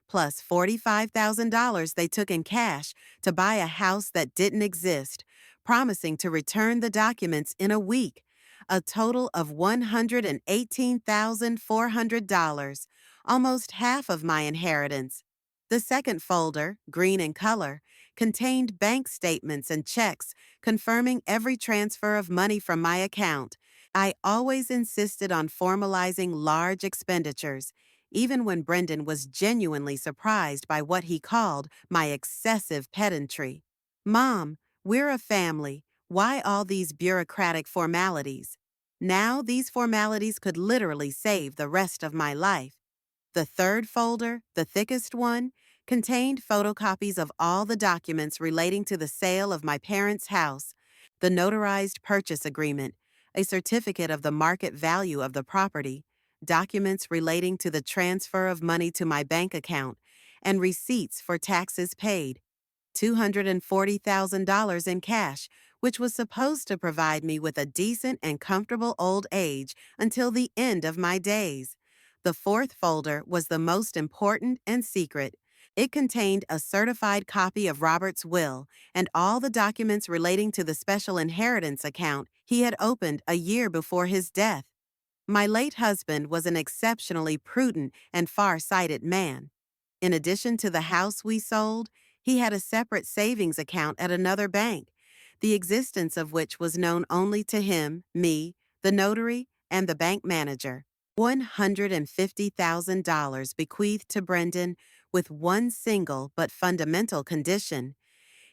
plus $45,000 they took in cash to buy a house that didn't exist, promising to return the documents in a week. A total of $118,400, almost half of my inheritance. The second folder, green in color, contained bank statements and checks confirming every transfer of money from my account. I always insisted on formalizing large expenditures, even when Brendan was genuinely surprised by what he called my excessive pedantry. "Mom, we're a family. Why all these bureaucratic formalities?" Now these formalities could literally save the rest of my life. The third folder, the thickest one, contained photocopies of all the documents relating to the sale of my parents' house, the notarized purchase agreement, a certificate of the market value of the property, documents relating to the transfer of money to my bank account, and receipts for taxes paid. $240,000 in cash, which was supposed to provide me with a decent and comfortable old age until the end of my days. The fourth folder was the most important and secret. It contained a certified copy of Robert's will and all the documents relating to the special inheritance account he had opened a year before his death. My late husband was an exceptionally prudent and far-sighted man. In addition to the house we sold, He had a separate savings account at another bank, the existence of which was known only to him, me, the notary, and the bank manager. $150,000 bequeathed to Brendan with one single but fundamental condition.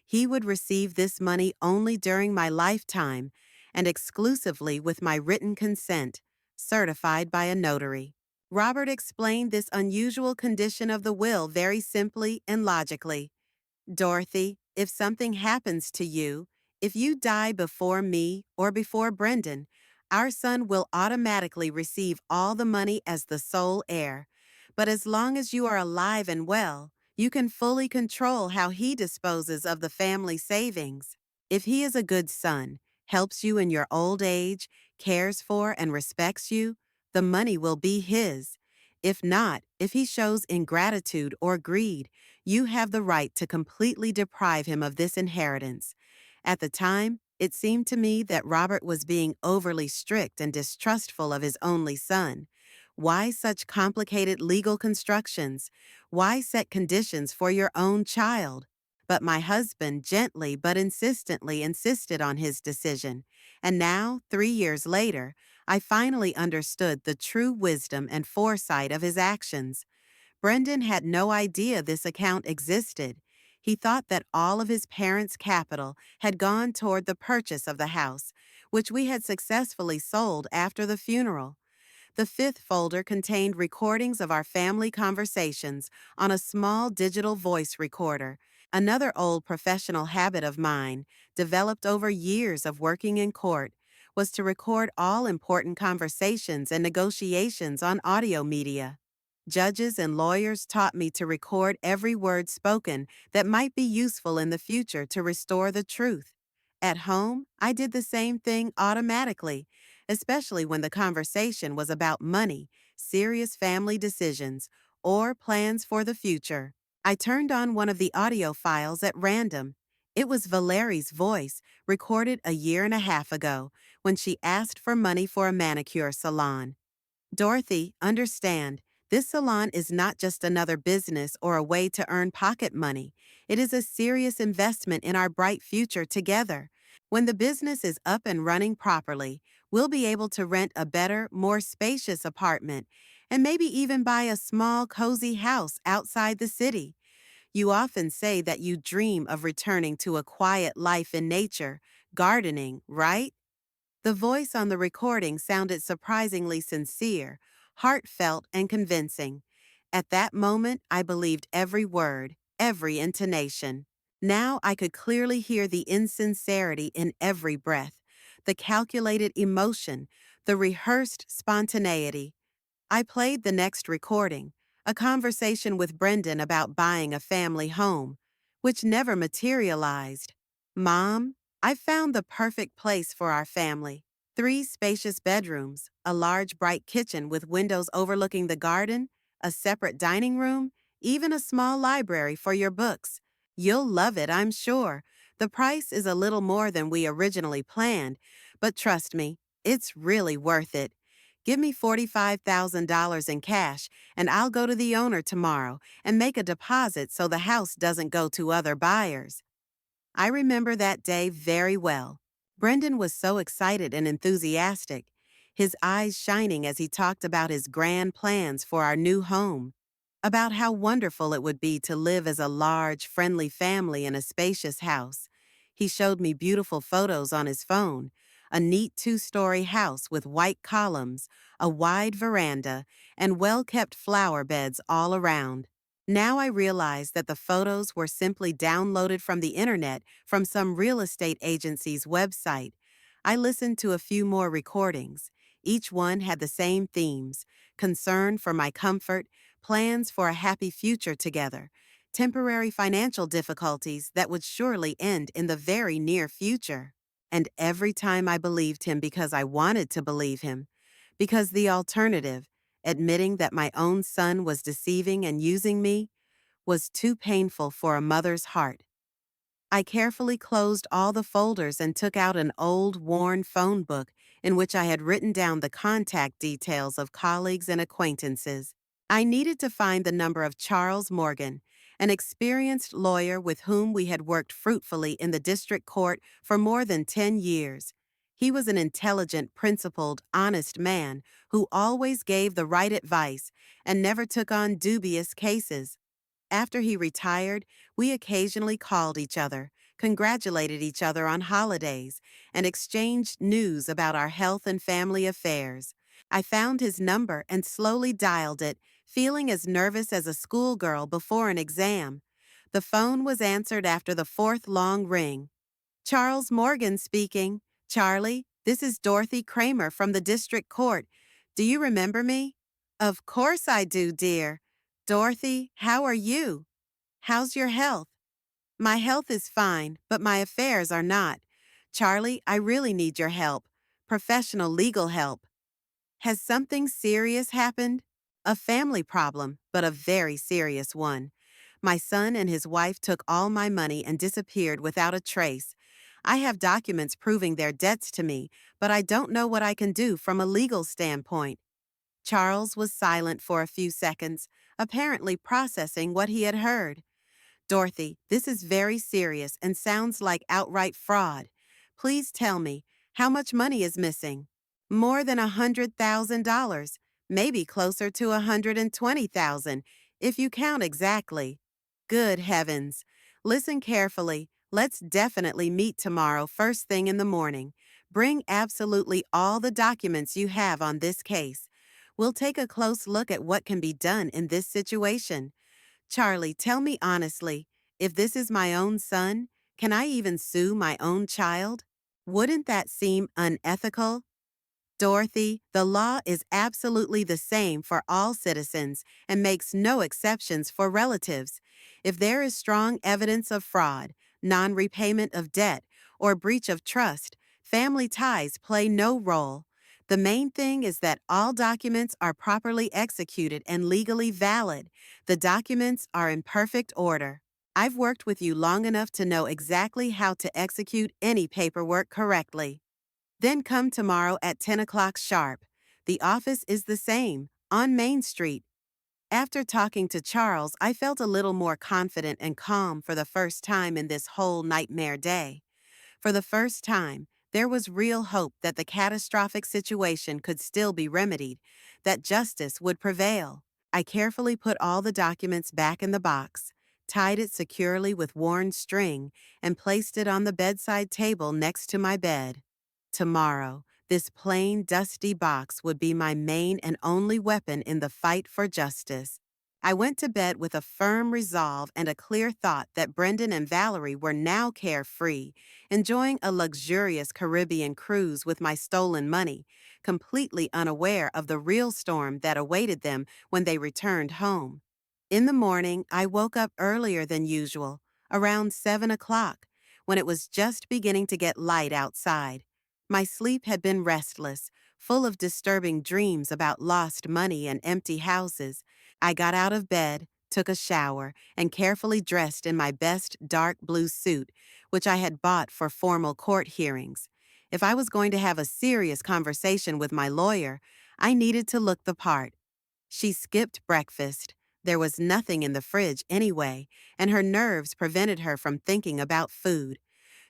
He would receive this money only during my lifetime and exclusively with my written consent, certified by a notary. Robert explained this unusual condition of the will very simply and logically. Dorothy, if something happens to you, if you die before me or before Brendan, our son will automatically receive all the money as the sole heir. But as long as you are alive and well, you can fully control how he disposes of the family savings. If he is a good son, helps you in your old age, cares for and respects you, the money will be his. If not, if he shows ingratitude or greed, you have the right to completely deprive him of this inheritance. At the time, it seemed to me that Robert was being overly strict and distrustful of his only son. Why such complicated legal constructions? Why set conditions for your own child? But my husband gently but insistently insisted on his decision, and now, 3 years later, I finally understood the true wisdom and foresight of his actions. Brendan had no idea this account existed. He thought that all of his parents' capital had gone toward the purchase of the house, which we had successfully sold after the funeral. The fifth folder contained recordings of our family conversations on a small digital voice recorder, another old professional habit of mine, developed over years of working in court, was to record all important conversations and negotiations on audio media. Judges and lawyers taught me to record every word spoken that might be useful in the future to restore the truth. At home, I did the same thing automatically, especially when the conversation was about money, serious family decisions, or plans for the future. I turned on one of the audio files at random. It was Valerie's voice, recorded a year and a half ago, when she asked for money for a manicure salon. Dorothy, understand, this salon is not just another business or a way to earn pocket money. It is a serious investment in our bright future together. When the business is up and running properly, we'll be able to rent a better, more spacious apartment and maybe even buy a small, cozy house outside the city. You often say that you dream of returning to a quiet life in nature, gardening, right? The voice on the recording sounded surprisingly sincere, heartfelt, and convincing. At that moment, I believed every word, every intonation. Now I could clearly hear the insincerity in every breath, the calculated emotion, the rehearsed spontaneity. I played the next recording, a conversation with Brendan about buying a family home, which never materialized. Mom, I found the perfect place for our family. 3 spacious bedrooms, a large bright kitchen with windows overlooking the garden, a separate dining room, even a small library for your books. You'll love it, I'm sure. The price is a little more than we originally planned, but trust me, it's really worth it. Give me $45,000 in cash, and I'll go to the owner tomorrow and make a deposit so the house doesn't go to other buyers. I remember that day very well. Brendan was so excited and enthusiastic, his eyes shining as he talked about his grand plans for our new home, about how wonderful it would be to live as a large, friendly family in a spacious house. He showed me beautiful photos on his phone, a neat 2-story house with white columns, a wide veranda, and well-kept flower beds all around. Now I realize that the photos were simply downloaded from the internet from some real estate agency's website. I listened to a few more recordings. Each one had the same themes: concern for my comfort, plans for a happy future together, temporary financial difficulties that would surely end in the very near future. And every time I believed him because I wanted to believe him, because the alternative, admitting that my own son was deceiving and using me, was too painful for a mother's heart. I carefully closed all the folders and took out an old, worn phone book in which I had written down the contact details of colleagues and acquaintances. I needed to find the number of Charles Morgan, an experienced lawyer with whom we had worked fruitfully in the district court for more than 10 years. He was an intelligent, principled, honest man who always gave the right advice and never took on dubious cases. After he retired, we occasionally called each other, congratulated each other on holidays, and exchanged news about our health and family affairs. I found his number and slowly dialed it, feeling as nervous as a schoolgirl before an exam. The phone was answered after the fourth long ring. Charles Morgan speaking. Charlie, this is Dorothy Kramer from the district court. Do you remember me? Of course I do, dear. Dorothy, how are you? How's your health? My health is fine, but my affairs are not. Charlie, I really need your help. Professional legal help. Has something serious happened? A family problem, but a very serious one. My son and his wife took all my money and disappeared without a trace. I have documents proving their debts to me, but I don't know what I can do from a legal standpoint. Charles was silent for a few seconds, apparently processing what he had heard. Dorothy, this is very serious and sounds like outright fraud. Please tell me, how much money is missing? More than $100,000, maybe closer to $120,000, if you count exactly. Good heavens. Listen carefully. Let's definitely meet tomorrow first thing in the morning. Bring absolutely all the documents you have on this case. We'll take a close look at what can be done in this situation. Charlie, tell me honestly, if this is my own son, can I even sue my own child? Wouldn't that seem unethical? Dorothy, the law is absolutely the same for all citizens and makes no exceptions for relatives. If there is strong evidence of fraud, non-repayment of debt, or breach of trust, family ties play no role. The main thing is that all documents are properly executed and legally valid. The documents are in perfect order. I've worked with you long enough to know exactly how to execute any paperwork correctly. Then come tomorrow at 10 o'clock sharp. The office is the same, on Main Street. After talking to Charles, I felt a little more confident and calm for the first time in this whole nightmare day. For the first time, there was real hope that the catastrophic situation could still be remedied, that justice would prevail. I carefully put all the documents back in the box, tied it securely with worn string, and placed it on the bedside table next to my bed. Tomorrow, this plain, dusty box would be my main and only weapon in the fight for justice. I went to bed with a firm resolve and a clear thought that Brendan and Valerie were now carefree, enjoying a luxurious Caribbean cruise with my stolen money, completely unaware of the real storm that awaited them when they returned home. In the morning, I woke up earlier than usual, around 7 o'clock, when it was just beginning to get light outside. My sleep had been restless, full of disturbing dreams about lost money and empty houses. I got out of bed, took a shower, and carefully dressed in my best dark blue suit, which I had bought for formal court hearings. If I was going to have a serious conversation with my lawyer, I needed to look the part. She skipped breakfast. There was nothing in the fridge anyway, and her nerves prevented her from thinking about food.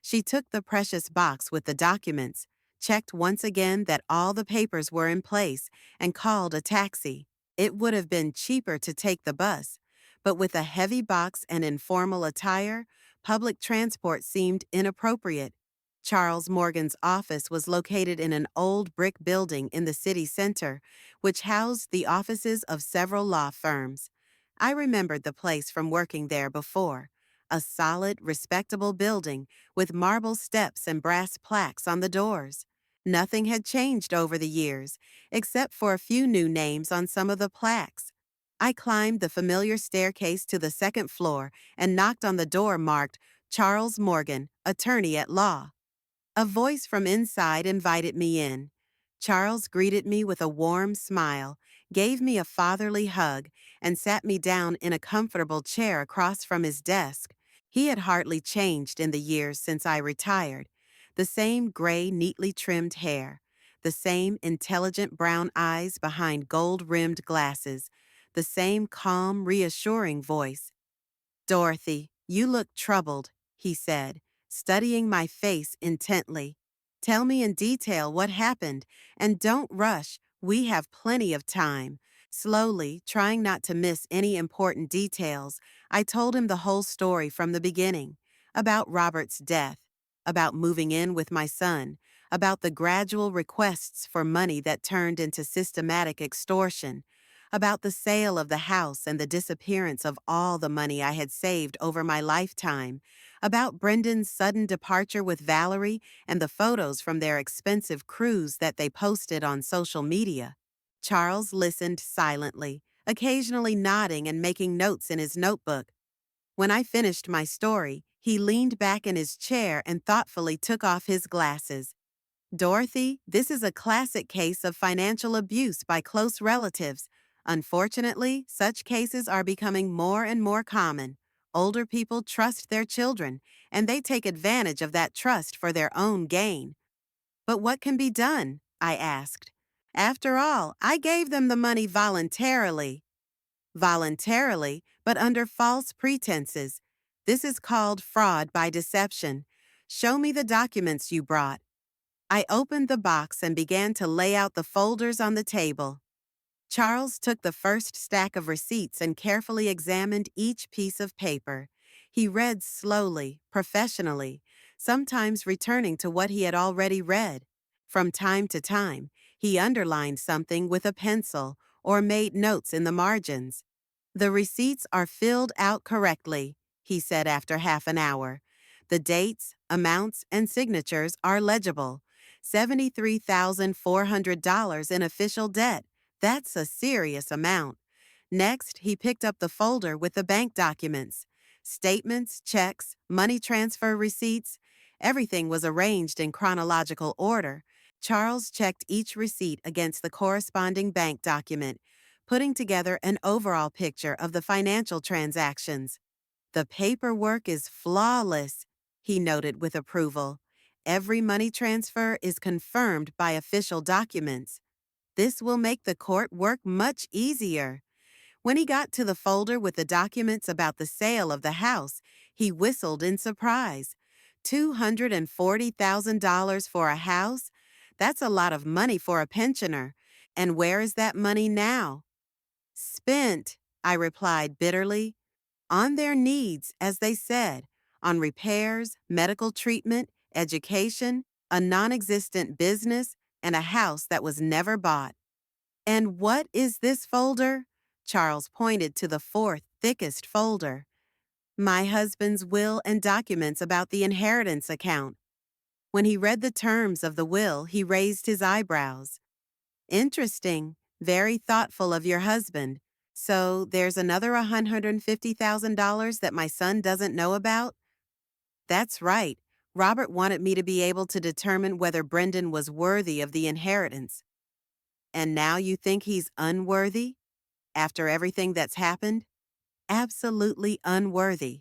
She took the precious box with the documents, checked once again that all the papers were in place, and called a taxi. It would have been cheaper to take the bus, but with a heavy box and informal attire, public transport seemed inappropriate. Charles Morgan's office was located in an old brick building in the city center, which housed the offices of several law firms. I remembered the place from working there before. A solid, respectable building with marble steps and brass plaques on the doors. Nothing had changed over the years, except for a few new names on some of the plaques. I climbed the familiar staircase to the second floor and knocked on the door marked Charles Morgan, Attorney at Law. A voice from inside invited me in. Charles greeted me with a warm smile, gave me a fatherly hug, and sat me down in a comfortable chair across from his desk. He had hardly changed in the years since I retired. The same gray, neatly trimmed hair, the same intelligent brown eyes behind gold-rimmed glasses, the same calm, reassuring voice. Dorothy, you look troubled, he said, studying my face intently. Tell me in detail what happened, and don't rush. We have plenty of time. Slowly, trying not to miss any important details, I told him the whole story from the beginning. About Robert's death, about moving in with my son, about the gradual requests for money that turned into systematic extortion, about the sale of the house and the disappearance of all the money I had saved over my lifetime, about Brendan's sudden departure with Valerie and the photos from their expensive cruise that they posted on social media. Charles listened silently, occasionally nodding and making notes in his notebook. When I finished my story, he leaned back in his chair and thoughtfully took off his glasses. Dorothy, this is a classic case of financial abuse by close relatives. Unfortunately, such cases are becoming more and more common. Older people trust their children, and they take advantage of that trust for their own gain. But what can be done? I asked. After all, I gave them the money voluntarily. Voluntarily, but under false pretenses. This is called fraud by deception. Show me the documents you brought. I opened the box and began to lay out the folders on the table. Charles took the first stack of receipts and carefully examined each piece of paper. He read slowly, professionally, sometimes returning to what he had already read. From time to time, he underlined something with a pencil or made notes in the margins. The receipts are filled out correctly, he said after half an hour. The dates, amounts, and signatures are legible. $73,400 in official debt. That's a serious amount. Next, he picked up the folder with the bank documents. Statements, checks, money transfer receipts. Everything was arranged in chronological order. Charles checked each receipt against the corresponding bank document, putting together an overall picture of the financial transactions. The paperwork is flawless, he noted with approval. Every money transfer is confirmed by official documents. This will make the court work much easier. When he got to the folder with the documents about the sale of the house, he whistled in surprise. $240,000 for a house? That's a lot of money for a pensioner. And where is that money now? Spent, I replied bitterly. On their needs, as they said, on repairs, medical treatment, education, a non-existent business, and a house that was never bought. And what is this folder? Charles pointed to the fourth, thickest folder. My husband's will and documents about the inheritance account. When he read the terms of the will, he raised his eyebrows. Interesting, very thoughtful of your husband. So there's another $150,000 that my son doesn't know about? That's right. Robert wanted me to be able to determine whether Brendan was worthy of the inheritance. And now you think he's unworthy? After everything that's happened? Absolutely unworthy.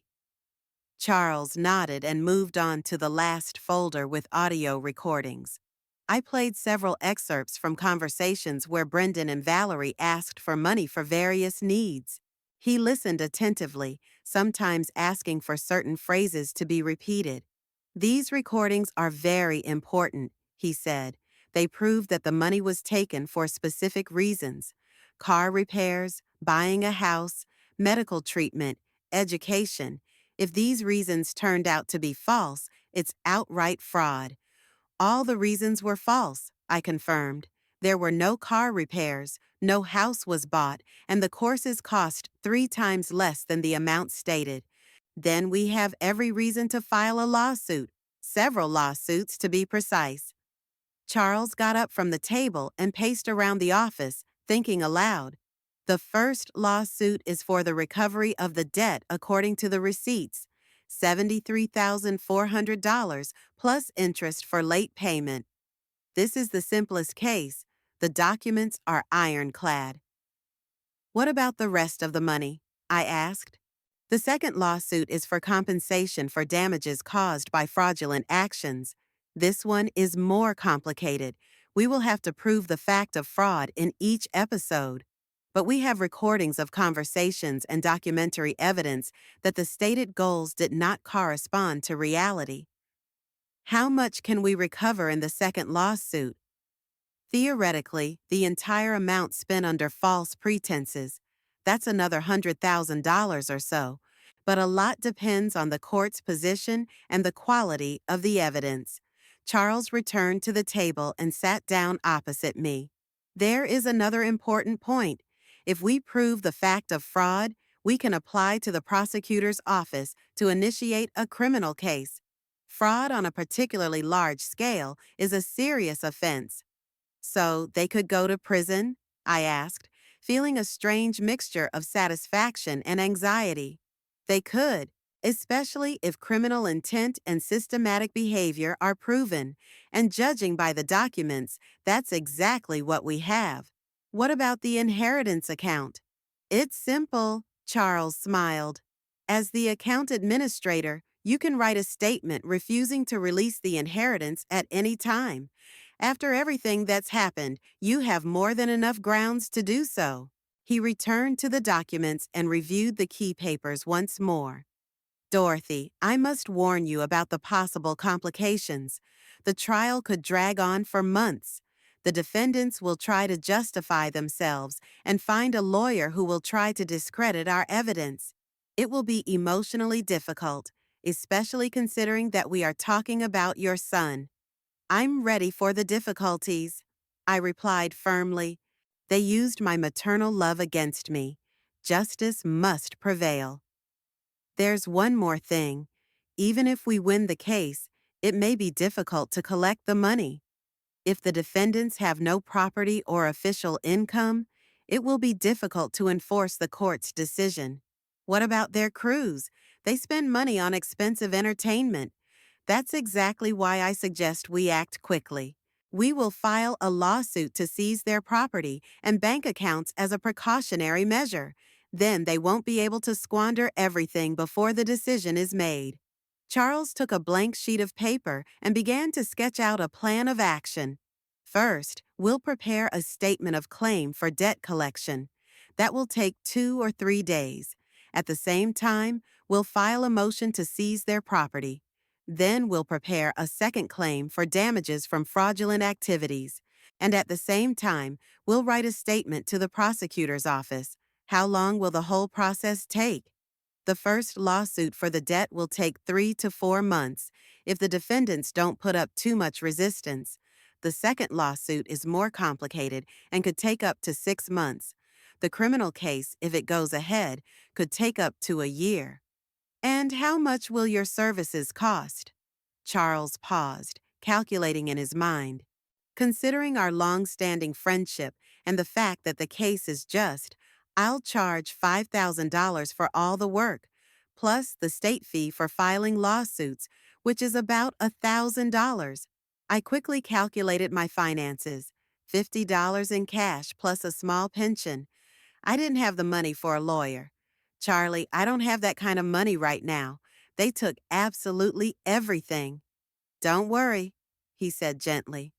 Charles nodded and moved on to the last folder with audio recordings. I played several excerpts from conversations where Brendan and Valerie asked for money for various needs. He listened attentively, sometimes asking for certain phrases to be repeated. These recordings are very important, he said. They prove that the money was taken for specific reasons: car repairs, buying a house, medical treatment, education. If these reasons turned out to be false, it's outright fraud. All the reasons were false, I confirmed. There were no car repairs, no house was bought, and the courses cost 3 times less than the amount stated. Then we have every reason to file a lawsuit, several lawsuits to be precise. Charles got up from the table and paced around the office, thinking aloud. The first lawsuit is for the recovery of the debt according to the receipts, $73,400 plus interest for late payment. This is the simplest case. The documents are ironclad. What about the rest of the money? I asked. The second lawsuit is for compensation for damages caused by fraudulent actions. This one is more complicated. We will have to prove the fact of fraud in each episode. but we have recordings of conversations and documentary evidence that the stated goals did not correspond to reality. How much can we recover in the second lawsuit? Theoretically, the entire amount spent under false pretenses. That's another $100,000 or so. But a lot depends on the court's position and the quality of the evidence. Charles returned to the table and sat down opposite me. There is another important point. If we prove the fact of fraud, we can apply to the prosecutor's office to initiate a criminal case. Fraud on a particularly large scale is a serious offense. So they could go to prison? I asked, feeling a strange mixture of satisfaction and anxiety. They could, especially if criminal intent and systematic behavior are proven, and judging by the documents, that's exactly what we have. What about the inheritance account? It's simple, Charles smiled. As the account administrator, you can write a statement refusing to release the inheritance at any time. After everything that's happened, you have more than enough grounds to do so. He returned to the documents and reviewed the key papers once more. Dorothy, I must warn you about the possible complications. The trial could drag on for months. The defendants will try to justify themselves and find a lawyer who will try to discredit our evidence. It will be emotionally difficult, especially considering that we are talking about your son. I'm ready for the difficulties, I replied firmly. They used my maternal love against me. Justice must prevail. There's one more thing. Even if we win the case, it may be difficult to collect the money. If the defendants have no property or official income, it will be difficult to enforce the court's decision. What about their crews? They spend money on expensive entertainment. That's exactly why I suggest we act quickly. We will file a lawsuit to seize their property and bank accounts as a precautionary measure. Then they won't be able to squander everything before the decision is made. Charles took a blank sheet of paper and began to sketch out a plan of action. First, we'll prepare a statement of claim for debt collection. That will take 2 or 3 days. At the same time, we'll file a motion to seize their property. Then we'll prepare a second claim for damages from fraudulent activities. And at the same time, we'll write a statement to the prosecutor's office. How long will the whole process take? The first lawsuit for the debt will take 3 to 4 months if the defendants don't put up too much resistance. The second lawsuit is more complicated and could take up to 6 months. The criminal case, if it goes ahead, could take up to a year. And how much will your services cost? Charles paused, calculating in his mind. Considering our long-standing friendship and the fact that the case is just, I'll charge $5,000 for all the work, plus the state fee for filing lawsuits, which is about $1,000. I quickly calculated my finances, $50 in cash plus a small pension. I didn't have the money for a lawyer. Charlie, I don't have that kind of money right now. They took absolutely everything. Don't worry, he said gently.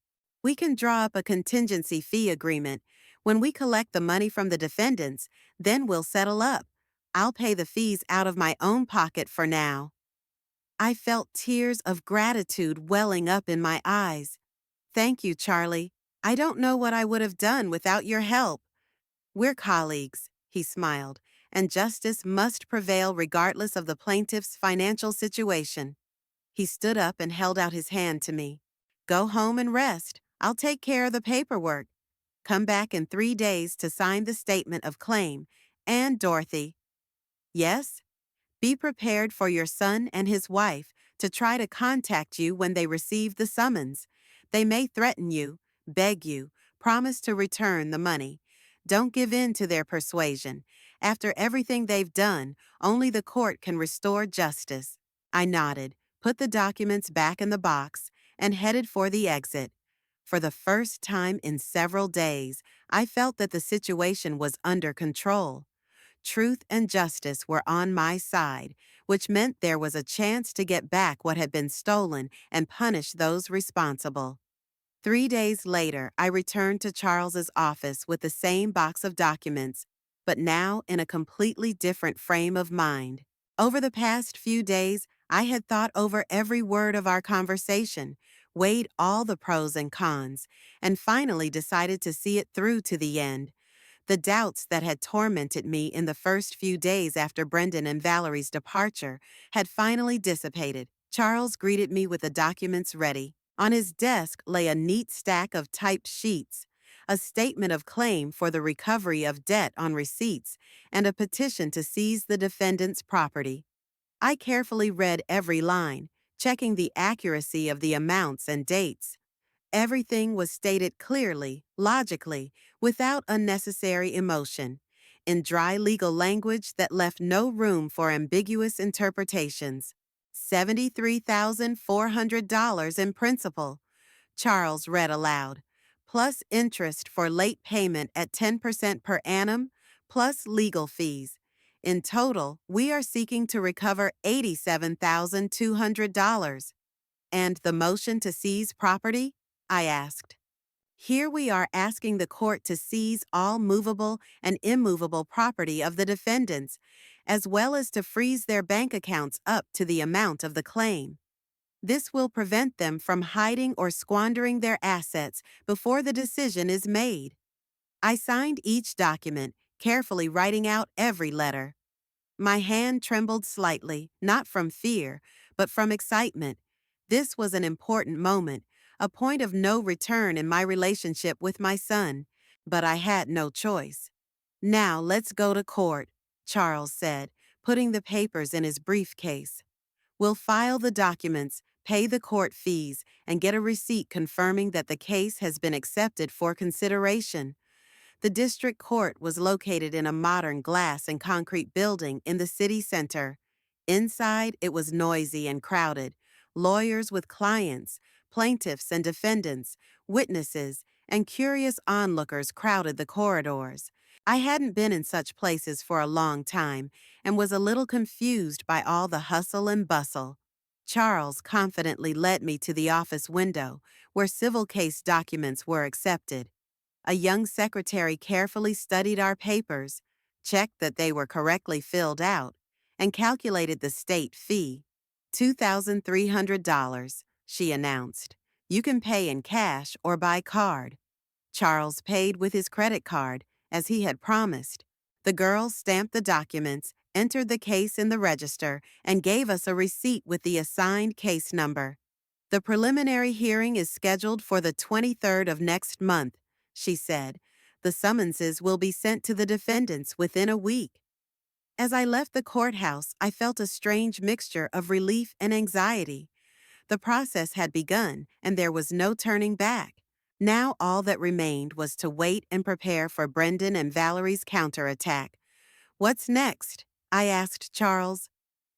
We can draw up a contingency fee agreement. When we collect the money from the defendants, then we'll settle up. I'll pay the fees out of my own pocket for now. I felt tears of gratitude welling up in my eyes. Thank you, Charlie. I don't know what I would have done without your help. We're colleagues, he smiled, and justice must prevail regardless of the plaintiff's financial situation. He stood up and held out his hand to me. Go home and rest. I'll take care of the paperwork. Come back in 3 days to sign the statement of claim. And Dorothy. Yes? Be prepared for your son and his wife to try to contact you when they receive the summons. They may threaten you, beg you, promise to return the money. Don't give in to their persuasion. After everything they've done, only the court can restore justice. I nodded, put the documents back in the box, and headed for the exit. For the first time in several days, I felt that the situation was under control. Truth and justice were on my side, which meant there was a chance to get back what had been stolen and punish those responsible. 3 days later, I returned to Charles's office with the same box of documents, but now in a completely different frame of mind. Over the past few days, I had thought over every word of our conversation, weighed all the pros and cons, and finally decided to see it through to the end. The doubts that had tormented me in the first few days after Brendan and Valerie's departure had finally dissipated. Charles greeted me with the documents ready. On his desk lay a neat stack of typed sheets, a statement of claim for the recovery of debt on receipts, and a petition to seize the defendant's property. I carefully read every line, checking the accuracy of the amounts and dates. Everything was stated clearly, logically, without unnecessary emotion, in dry legal language that left no room for ambiguous interpretations. $73,400 in principal, Charles read aloud, plus interest for late payment at 10% per annum, plus legal fees. In total, we are seeking to recover $87,200. And the motion to seize property? I asked. Here we are asking the court to seize all movable and immovable property of the defendants, as well as to freeze their bank accounts up to the amount of the claim. This will prevent them from hiding or squandering their assets before the decision is made. I signed each document, carefully writing out every letter. My hand trembled slightly, not from fear, but from excitement. This was an important moment, a point of no return in my relationship with my son, but I had no choice. Now let's go to court, Charles said, putting the papers in his briefcase. We'll file the documents, pay the court fees, and get a receipt confirming that the case has been accepted for consideration. The district court was located in a modern glass and concrete building in the city center. Inside, it was noisy and crowded. Lawyers with clients, plaintiffs and defendants, witnesses, and curious onlookers crowded the corridors. I hadn't been in such places for a long time and was a little confused by all the hustle and bustle. Charles confidently led me to the office window, where civil case documents were accepted. A young secretary carefully studied our papers, checked that they were correctly filled out, and calculated the state fee. $2,300, she announced. You can pay in cash or by card. Charles paid with his credit card, as he had promised. The girl stamped the documents, entered the case in the register, and gave us a receipt with the assigned case number. The preliminary hearing is scheduled for the 23rd of next month, she said. The summonses will be sent to the defendants within a week. As I left the courthouse, I felt a strange mixture of relief and anxiety. The process had begun, and there was no turning back. Now all that remained was to wait and prepare for Brendan and Valerie's counterattack. What's next? I asked Charles.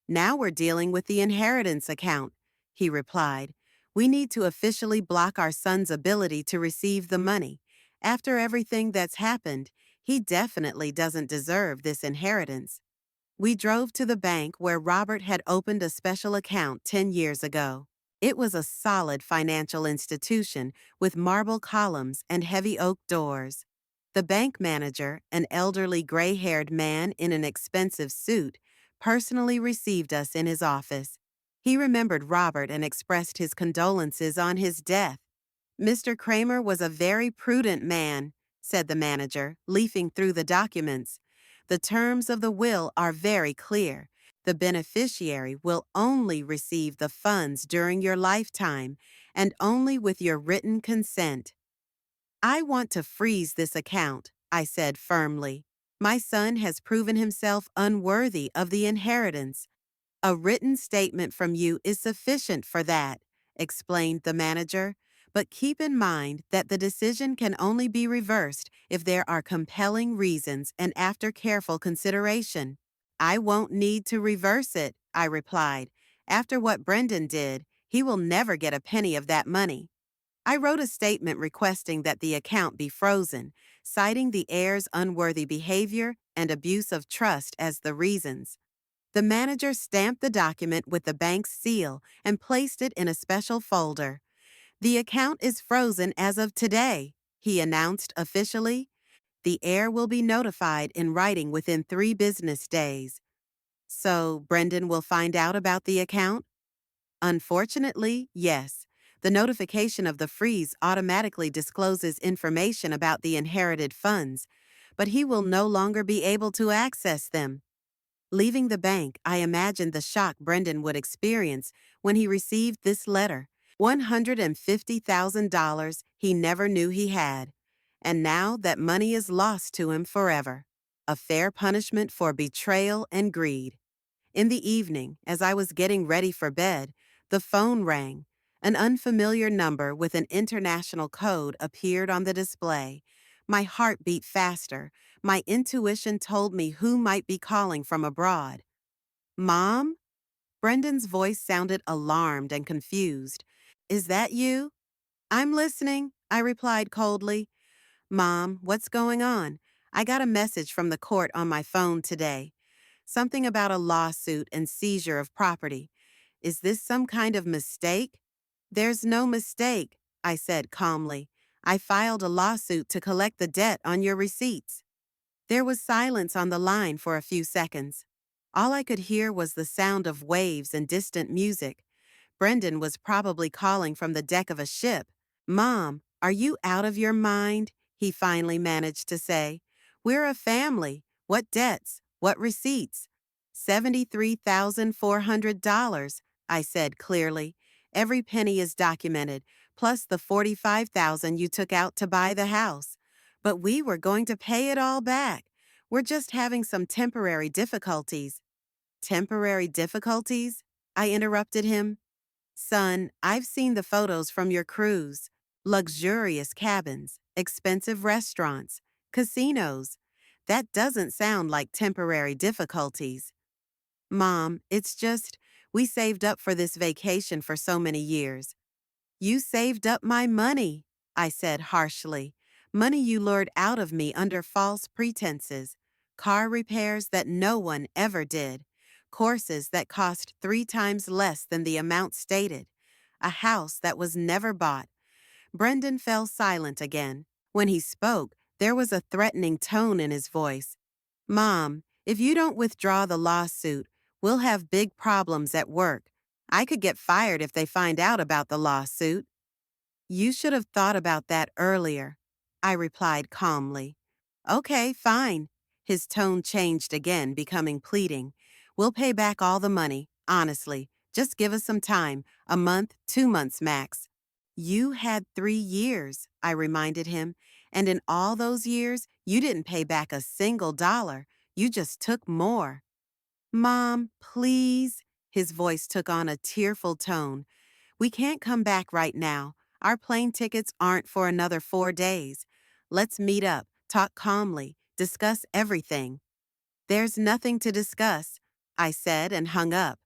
Now we're dealing with the inheritance account, he replied. We need to officially block our son's ability to receive the money. After everything that's happened, he definitely doesn't deserve this inheritance. We drove to the bank where Robert had opened a special account 10 years ago. It was a solid financial institution with marble columns and heavy oak doors. The bank manager, an elderly gray-haired man in an expensive suit, personally received us in his office. He remembered Robert and expressed his condolences on his death. Mr. Kramer was a very prudent man, said the manager, leafing through the documents. The terms of the will are very clear. The beneficiary will only receive the funds during your lifetime, and only with your written consent. I want to freeze this account, I said firmly. My son has proven himself unworthy of the inheritance. A written statement from you is sufficient for that, explained the manager. But keep in mind that the decision can only be reversed if there are compelling reasons and after careful consideration. I won't need to reverse it, I replied. After what Brendan did, he will never get a penny of that money. I wrote a statement requesting that the account be frozen, citing the heir's unworthy behavior and abuse of trust as the reasons. The manager stamped the document with the bank's seal and placed it in a special folder. The account is frozen as of today, he announced officially. The heir will be notified in writing within 3 business days. So, Brendan will find out about the account? Unfortunately, yes. The notification of the freeze automatically discloses information about the inherited funds, but he will no longer be able to access them. Leaving the bank, I imagined the shock Brendan would experience when he received this letter. $150,000 he never knew he had. And now that money is lost to him forever. A fair punishment for betrayal and greed. In the evening, as I was getting ready for bed, the phone rang. An unfamiliar number with an international code appeared on the display. My heart beat faster. My intuition told me who might be calling from abroad. Mom? Brendan's voice sounded alarmed and confused. Is that you? I'm listening, I replied coldly. Mom, what's going on? I got a message from the court on my phone today. Something about a lawsuit and seizure of property. Is this some kind of mistake? There's no mistake, I said calmly. I filed a lawsuit to collect the debt on your receipts. There was silence on the line for a few seconds. All I could hear was the sound of waves and distant music. Brendan was probably calling from the deck of a ship. Mom, are you out of your mind? He finally managed to say. We're a family. What debts? What receipts? $73,400, I said clearly. Every penny is documented, plus the $45,000 you took out to buy the house. But we were going to pay it all back. We're just having some temporary difficulties. Temporary difficulties? I interrupted him. Son, I've seen the photos from your cruise. Luxurious cabins, expensive restaurants, casinos. That doesn't sound like temporary difficulties. Mom, it's just, we saved up for this vacation for so many years. You saved up my money, I said harshly. Money you lured out of me under false pretenses. Car repairs that no one ever did. Courses that cost 3 times less than the amount stated. A house that was never bought. Brendan fell silent again. When he spoke, there was a threatening tone in his voice. Mom, if you don't withdraw the lawsuit, we'll have big problems at work. I could get fired if they find out about the lawsuit. You should have thought about that earlier, I replied calmly. Okay, fine. His tone changed again, becoming pleading. We'll pay back all the money, honestly. Just give us some time, a month, 2 months max. You had 3 years, I reminded him, and in all those years, you didn't pay back a single dollar. You just took more. Mom, please. His voice took on a tearful tone. We can't come back right now. Our plane tickets aren't for another 4 days. Let's meet up, talk calmly, discuss everything. There's nothing to discuss, I said and hung up.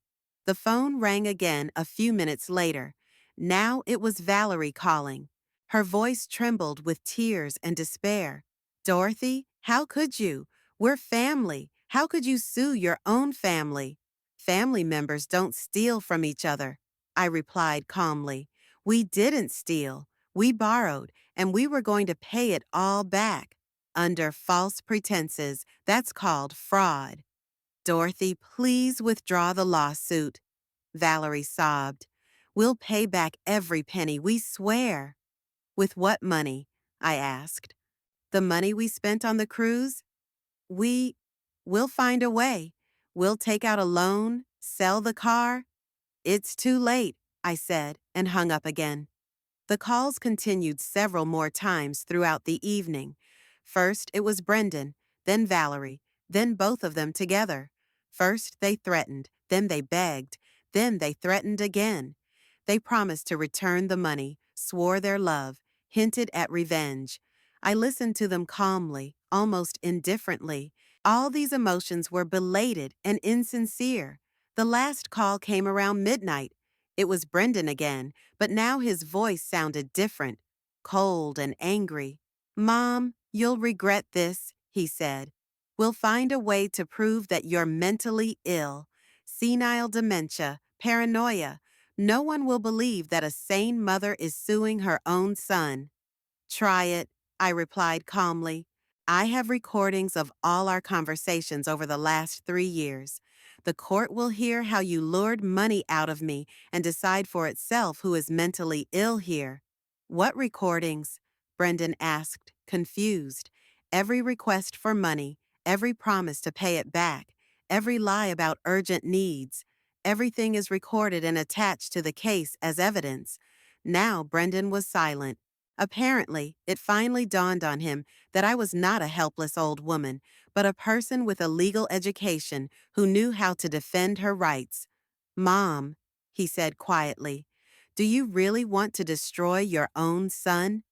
The phone rang again a few minutes later. Now it was Valerie calling. Her voice trembled with tears and despair. Dorothy, how could you? We're family. How could you sue your own family? Family members don't steal from each other, I replied calmly. We didn't steal. We borrowed, and we were going to pay it all back. Under false pretenses, that's called fraud. Dorothy, please withdraw the lawsuit. Valerie sobbed. We'll pay back every penny, we swear. With what money? I asked. The money we spent on the cruise? We'll find a way. We'll take out a loan, sell the car. It's too late, I said, and hung up again. The calls continued several more times throughout the evening. First, it was Brendan, then Valerie, then both of them together. First, they threatened, then they begged, then they threatened again. They promised to return the money, swore their love, hinted at revenge. I listened to them calmly, almost indifferently. All these emotions were belated and insincere. The last call came around midnight. It was Brendan again, but now his voice sounded different, cold and angry. Mom, you'll regret this, he said. We'll find a way to prove that you're mentally ill. Senile dementia, paranoia, No one will believe that a sane mother is suing her own son. Try it, I replied calmly. I have recordings of all our conversations over the last 3 years. The court will hear how you lured money out of me and decide for itself who is mentally ill here. What recordings? Brendan asked, confused. Every request for money, every promise to pay it back, every lie about urgent needs. Everything is recorded and attached to the case as evidence. Now Brendan was silent. Apparently, it finally dawned on him that I was not a helpless old woman, but a person with a legal education who knew how to defend her rights. Mom, he said quietly, do you really want to destroy your own son?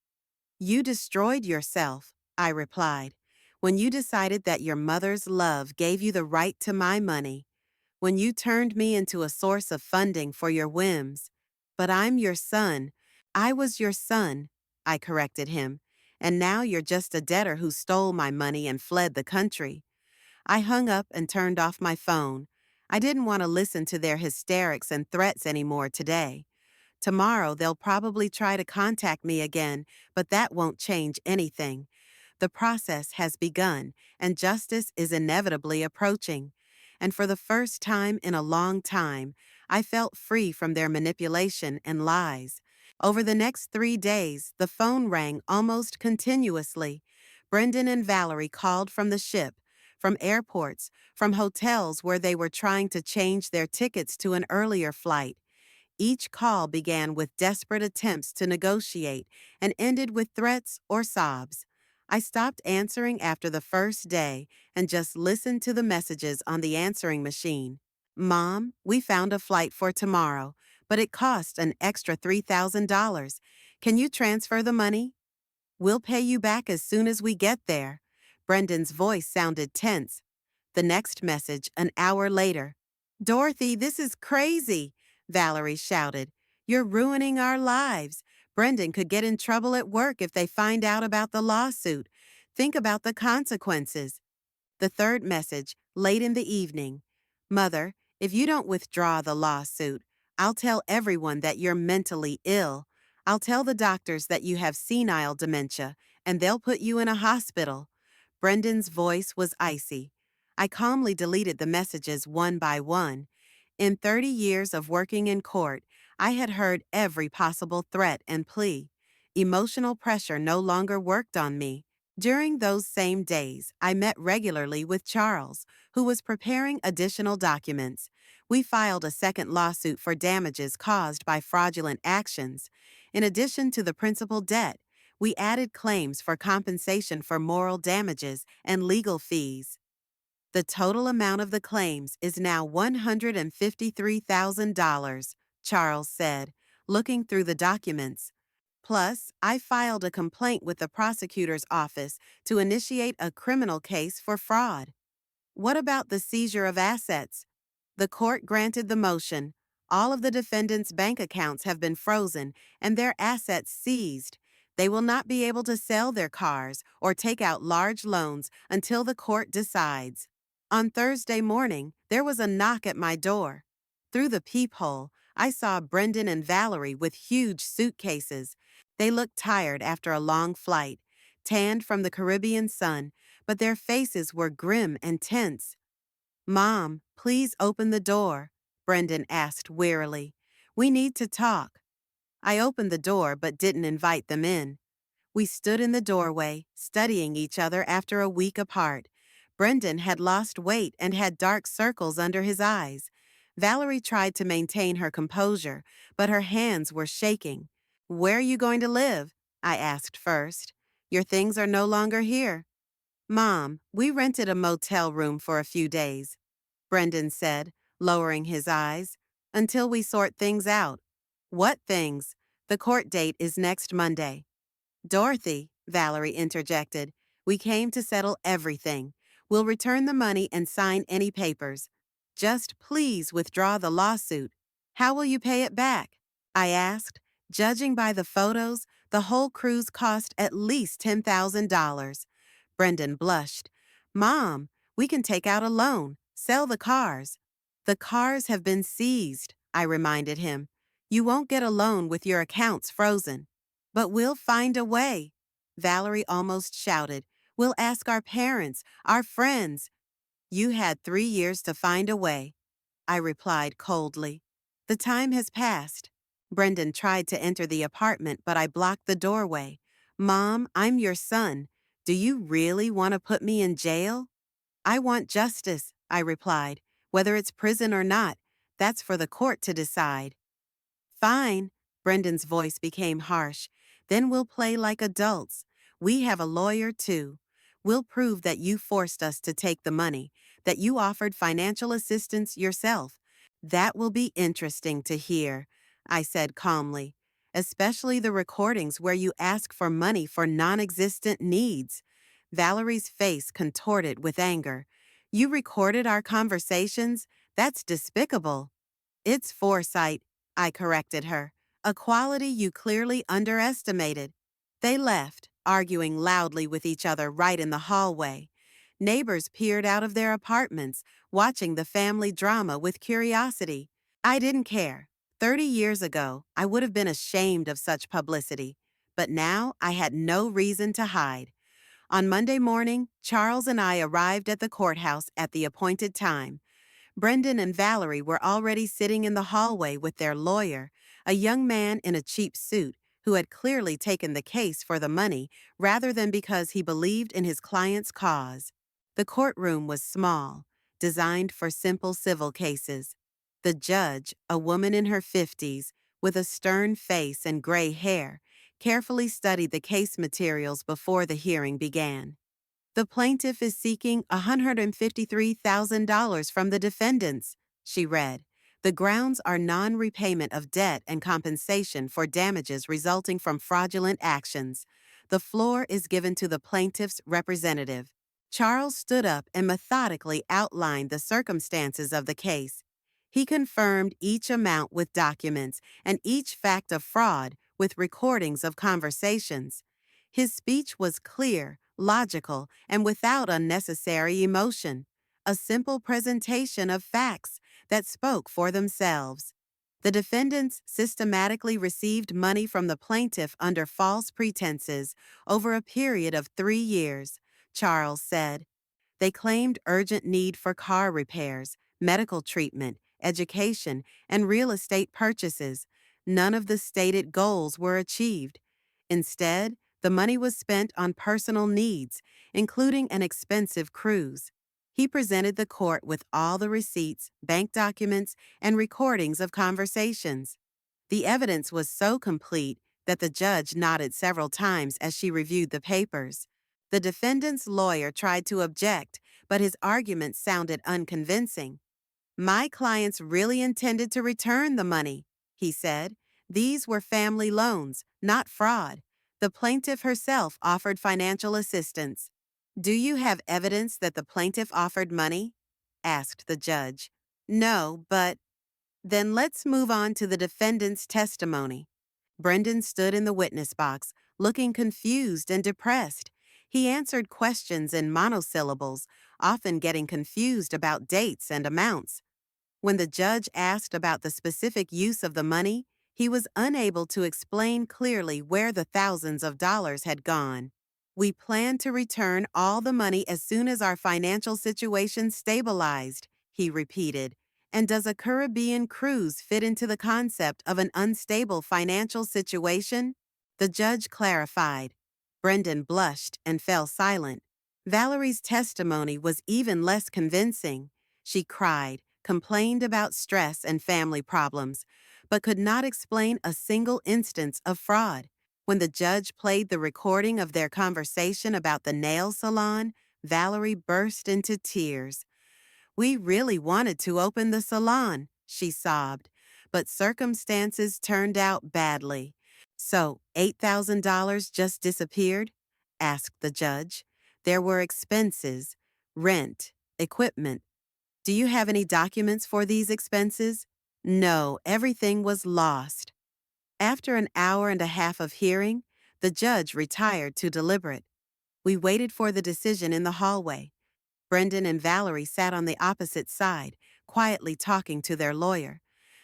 You destroyed yourself, I replied, when you decided that your mother's love gave you the right to my money, when you turned me into a source of funding for your whims. But I'm your son. I was your son, I corrected him, and now you're just a debtor who stole my money and fled the country. I hung up and turned off my phone. I didn't want to listen to their hysterics and threats anymore today. Tomorrow they'll probably try to contact me again, but that won't change anything. The process has begun, and justice is inevitably approaching. And for the first time in a long time, I felt free from their manipulation and lies. Over the next 3 days, the phone rang almost continuously. Brendan and Valerie called from the ship, from airports, from hotels where they were trying to change their tickets to an earlier flight. Each call began with desperate attempts to negotiate and ended with threats or sobs. I stopped answering after the first day and just listened to the messages on the answering machine. Mom, we found a flight for tomorrow, but it cost an extra $3,000. Can you transfer the money? We'll pay you back as soon as we get there. Brendan's voice sounded tense. The next message, an hour later. Dorothy, this is crazy, Valerie shouted. You're ruining our lives. Brendan could get in trouble at work if they find out about the lawsuit. Think about the consequences. The third message, late in the evening. Mother, if you don't withdraw the lawsuit, I'll tell everyone that you're mentally ill. I'll tell the doctors that you have senile dementia, and they'll put you in a hospital. Brendan's voice was icy. I calmly deleted the messages one by one. In 30 years of working in court, I had heard every possible threat and plea. Emotional pressure no longer worked on me. During those same days, I met regularly with Charles, who was preparing additional documents. We filed a second lawsuit for damages caused by fraudulent actions. In addition to the principal debt, we added claims for compensation for moral damages and legal fees. The total amount of the claims is now $153,000, Charles said, looking through the documents. Plus, I filed a complaint with the prosecutor's office to initiate a criminal case for fraud. What about the seizure of assets? The court granted the motion. All of the defendants' bank accounts have been frozen and their assets seized. They will not be able to sell their cars or take out large loans until the court decides. On Thursday morning, there was a knock at my door. Through the peephole, I saw Brendan and Valerie with huge suitcases. They looked tired after a long flight, tanned from the Caribbean sun, but their faces were grim and tense. Mom, please open the door, Brendan asked wearily. We need to talk. I opened the door but didn't invite them in. We stood in the doorway, studying each other after a week apart. Brendan had lost weight and had dark circles under his eyes. Valerie tried to maintain her composure, but her hands were shaking. Where are you going to live? I asked first. Your things are no longer here. Mom, we rented a motel room for a few days, Brendan said, lowering his eyes, until we sort things out. What things? The court date is next Monday. Dorothy, Valerie interjected, we came to settle everything. We'll return the money and sign any papers. Just please withdraw the lawsuit. How will you pay it back? I asked. Judging by the photos, the whole cruise cost at least $10,000. Brendan blushed. Mom, we can take out a loan, sell the cars. The cars have been seized, I reminded him. You won't get a loan with your accounts frozen. But we'll find a way. Valerie almost shouted. We'll ask our parents, our friends. You had 3 years to find a way, I replied coldly. The time has passed. Brendan tried to enter the apartment, but I blocked the doorway. Mom, I'm your son. Do you really want to put me in jail? I want justice, I replied. Whether it's prison or not, that's for the court to decide. Fine, Brendan's voice became harsh. Then we'll play like adults. We have a lawyer too. We'll prove that you forced us to take the money, that you offered financial assistance yourself. That will be interesting to hear, I said calmly, especially the recordings where you ask for money for non-existent needs. Valerie's face contorted with anger. You recorded our conversations? That's despicable. It's foresight, I corrected her, a quality you clearly underestimated. They left, arguing loudly with each other right in the hallway. Neighbors peered out of their apartments, watching the family drama with curiosity. I didn't care. 30 years ago, I would have been ashamed of such publicity, but now I had no reason to hide. On Monday morning, Charles and I arrived at the courthouse at the appointed time. Brendan and Valerie were already sitting in the hallway with their lawyer, a young man in a cheap suit who had clearly taken the case for the money rather than because he believed in his client's cause. The courtroom was small, designed for simple civil cases. The judge, a woman in her 50s, with a stern face and gray hair, carefully studied the case materials before the hearing began. The plaintiff is seeking $153,000 from the defendants, she read. The grounds are non-repayment of debt and compensation for damages resulting from fraudulent actions. The floor is given to the plaintiff's representative. Charles stood up and methodically outlined the circumstances of the case. He confirmed each amount with documents and each fact of fraud with recordings of conversations. His speech was clear, logical, and without unnecessary emotion, a simple presentation of facts that spoke for themselves. The defendants systematically received money from the plaintiff under false pretenses over a period of 3 years, Charles said. They claimed urgent need for car repairs, medical treatment, education, and real estate purchases. None of the stated goals were achieved. Instead, the money was spent on personal needs, including an expensive cruise. He presented the court with all the receipts, bank documents, and recordings of conversations. The evidence was so complete that the judge nodded several times as she reviewed the papers. The defendant's lawyer tried to object, but his argument sounded unconvincing. My clients really intended to return the money, he said. These were family loans, not fraud. The plaintiff herself offered financial assistance. Do you have evidence that the plaintiff offered money? Asked the judge. No, but then let's move on to the defendant's testimony. Brendan stood in the witness box, looking confused and depressed. He answered questions in monosyllables, often getting confused about dates and amounts. When the judge asked about the specific use of the money, he was unable to explain clearly where the thousands of dollars had gone. We plan to return all the money as soon as our financial situation stabilized, he repeated. And does a Caribbean cruise fit into the concept of an unstable financial situation? The judge clarified. Brendan blushed and fell silent. Valerie's testimony was even less convincing. She cried, complained about stress and family problems, but could not explain a single instance of fraud. When the judge played the recording of their conversation about the nail salon, Valerie burst into tears. We really wanted to open the salon, she sobbed, but circumstances turned out badly. So, $8,000 just disappeared? Asked the judge. There were expenses, rent, equipment. Do you have any documents for these expenses? No, everything was lost. After an hour and a half of hearing, the judge retired to deliberate. We waited for the decision in the hallway. Brendan and Valerie sat on the opposite side, quietly talking to their lawyer.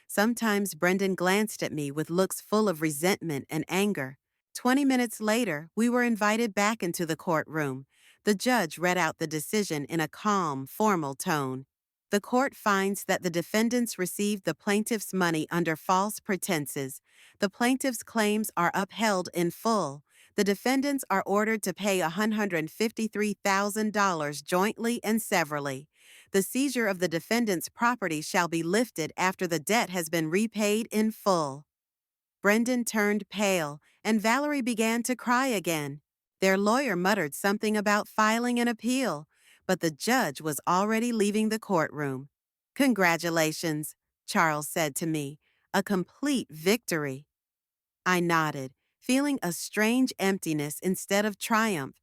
Sometimes Brendan glanced at me with looks full of resentment and anger. 20 minutes later, we were invited back into the courtroom. The judge read out the decision in a calm, formal tone. The court finds that the defendants received the plaintiff's money under false pretenses. The plaintiff's claims are upheld in full. The defendants are ordered to pay $153,000 jointly and severally. The seizure of the defendant's property shall be lifted after the debt has been repaid in full. Brendan turned pale, and Valerie began to cry again. Their lawyer muttered something about filing an appeal, but the judge was already leaving the courtroom. "Congratulations," Charles said to me. "A complete victory." I nodded, feeling a strange emptiness instead of triumph.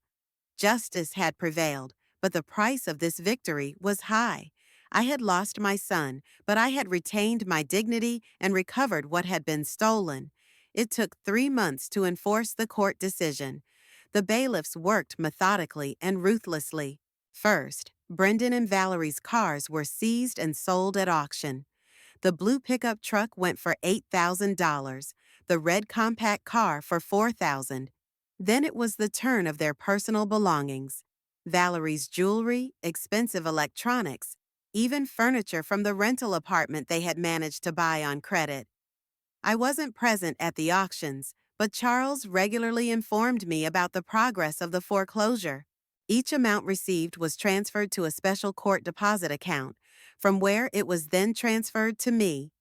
Justice had prevailed, but the price of this victory was high. I had lost my son, but I had retained my dignity and recovered what had been stolen. It took 3 months to enforce the court decision. The bailiffs worked methodically and ruthlessly. First, Brendan and Valerie's cars were seized and sold at auction. The blue pickup truck went for $8,000, the red compact car for $4,000. Then it was the turn of their personal belongings. Valerie's jewelry, expensive electronics, even furniture from the rental apartment they had managed to buy on credit. I wasn't present at the auctions, but Charles regularly informed me about the progress of the foreclosure. Each amount received was transferred to a special court deposit account, from where it was then transferred to me.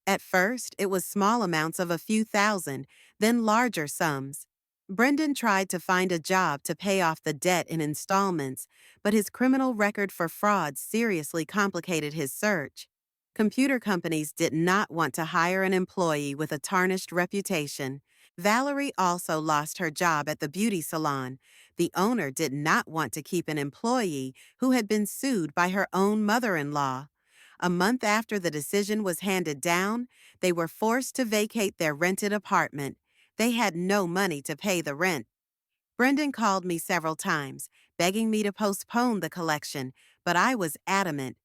At first, it was small amounts of a few thousand, then larger sums. Brendan tried to find a job to pay off the debt in installments, but his criminal record for fraud seriously complicated his search. Computer companies did not want to hire an employee with a tarnished reputation. Valerie also lost her job at the beauty salon. The owner did not want to keep an employee who had been sued by her own mother-in-law. A month after the decision was handed down, they were forced to vacate their rented apartment. They had no money to pay the rent. Brendan called me several times, begging me to postpone the collection, but I was adamant.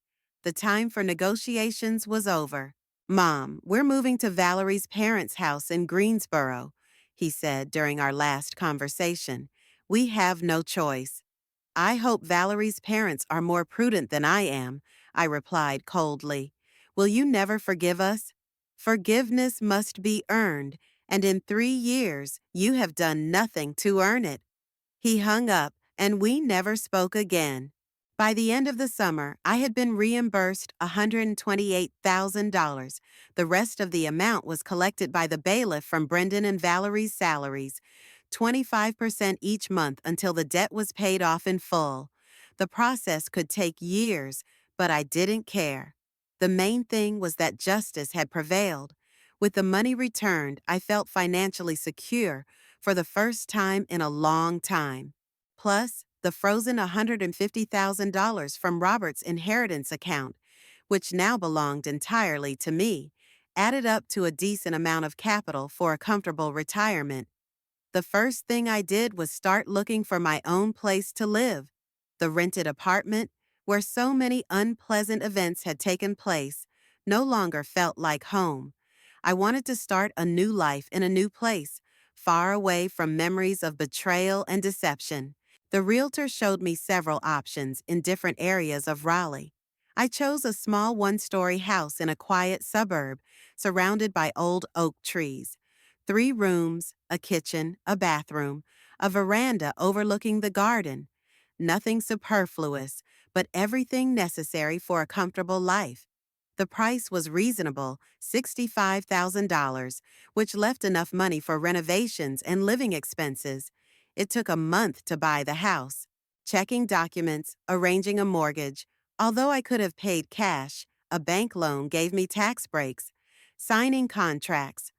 The time for negotiations was over. "Mom, we're moving to Valerie's parents' house in Greensboro," he said during our last conversation. "We have no choice." "I hope Valerie's parents are more prudent than I am," I replied coldly. "Will you never forgive us?" "Forgiveness must be earned, and in 3 years you have done nothing to earn it." He hung up, and we never spoke again. By the end of the summer, I had been reimbursed $128,000. The rest of the amount was collected by the bailiff from Brendan and Valerie's salaries, 25% each month until the debt was paid off in full. The process could take years, but I didn't care. The main thing was that justice had prevailed. With the money returned, I felt financially secure for the first time in a long time. Plus, the frozen $150,000 from Robert's inheritance account, which now belonged entirely to me, added up to a decent amount of capital for a comfortable retirement. The first thing I did was start looking for my own place to live. The rented apartment, where so many unpleasant events had taken place, no longer felt like home. I wanted to start a new life in a new place, far away from memories of betrayal and deception. The realtor showed me several options in different areas of Raleigh. I chose a small one-story house in a quiet suburb, surrounded by old oak trees. 3 rooms, a kitchen, a bathroom, a veranda overlooking the garden. Nothing superfluous, but everything necessary for a comfortable life. The price was reasonable, $65,000, which left enough money for renovations and living expenses. It took a month to buy the house. Checking documents, arranging a mortgage. Although I could have paid cash, a bank loan gave me tax breaks. Signing contracts.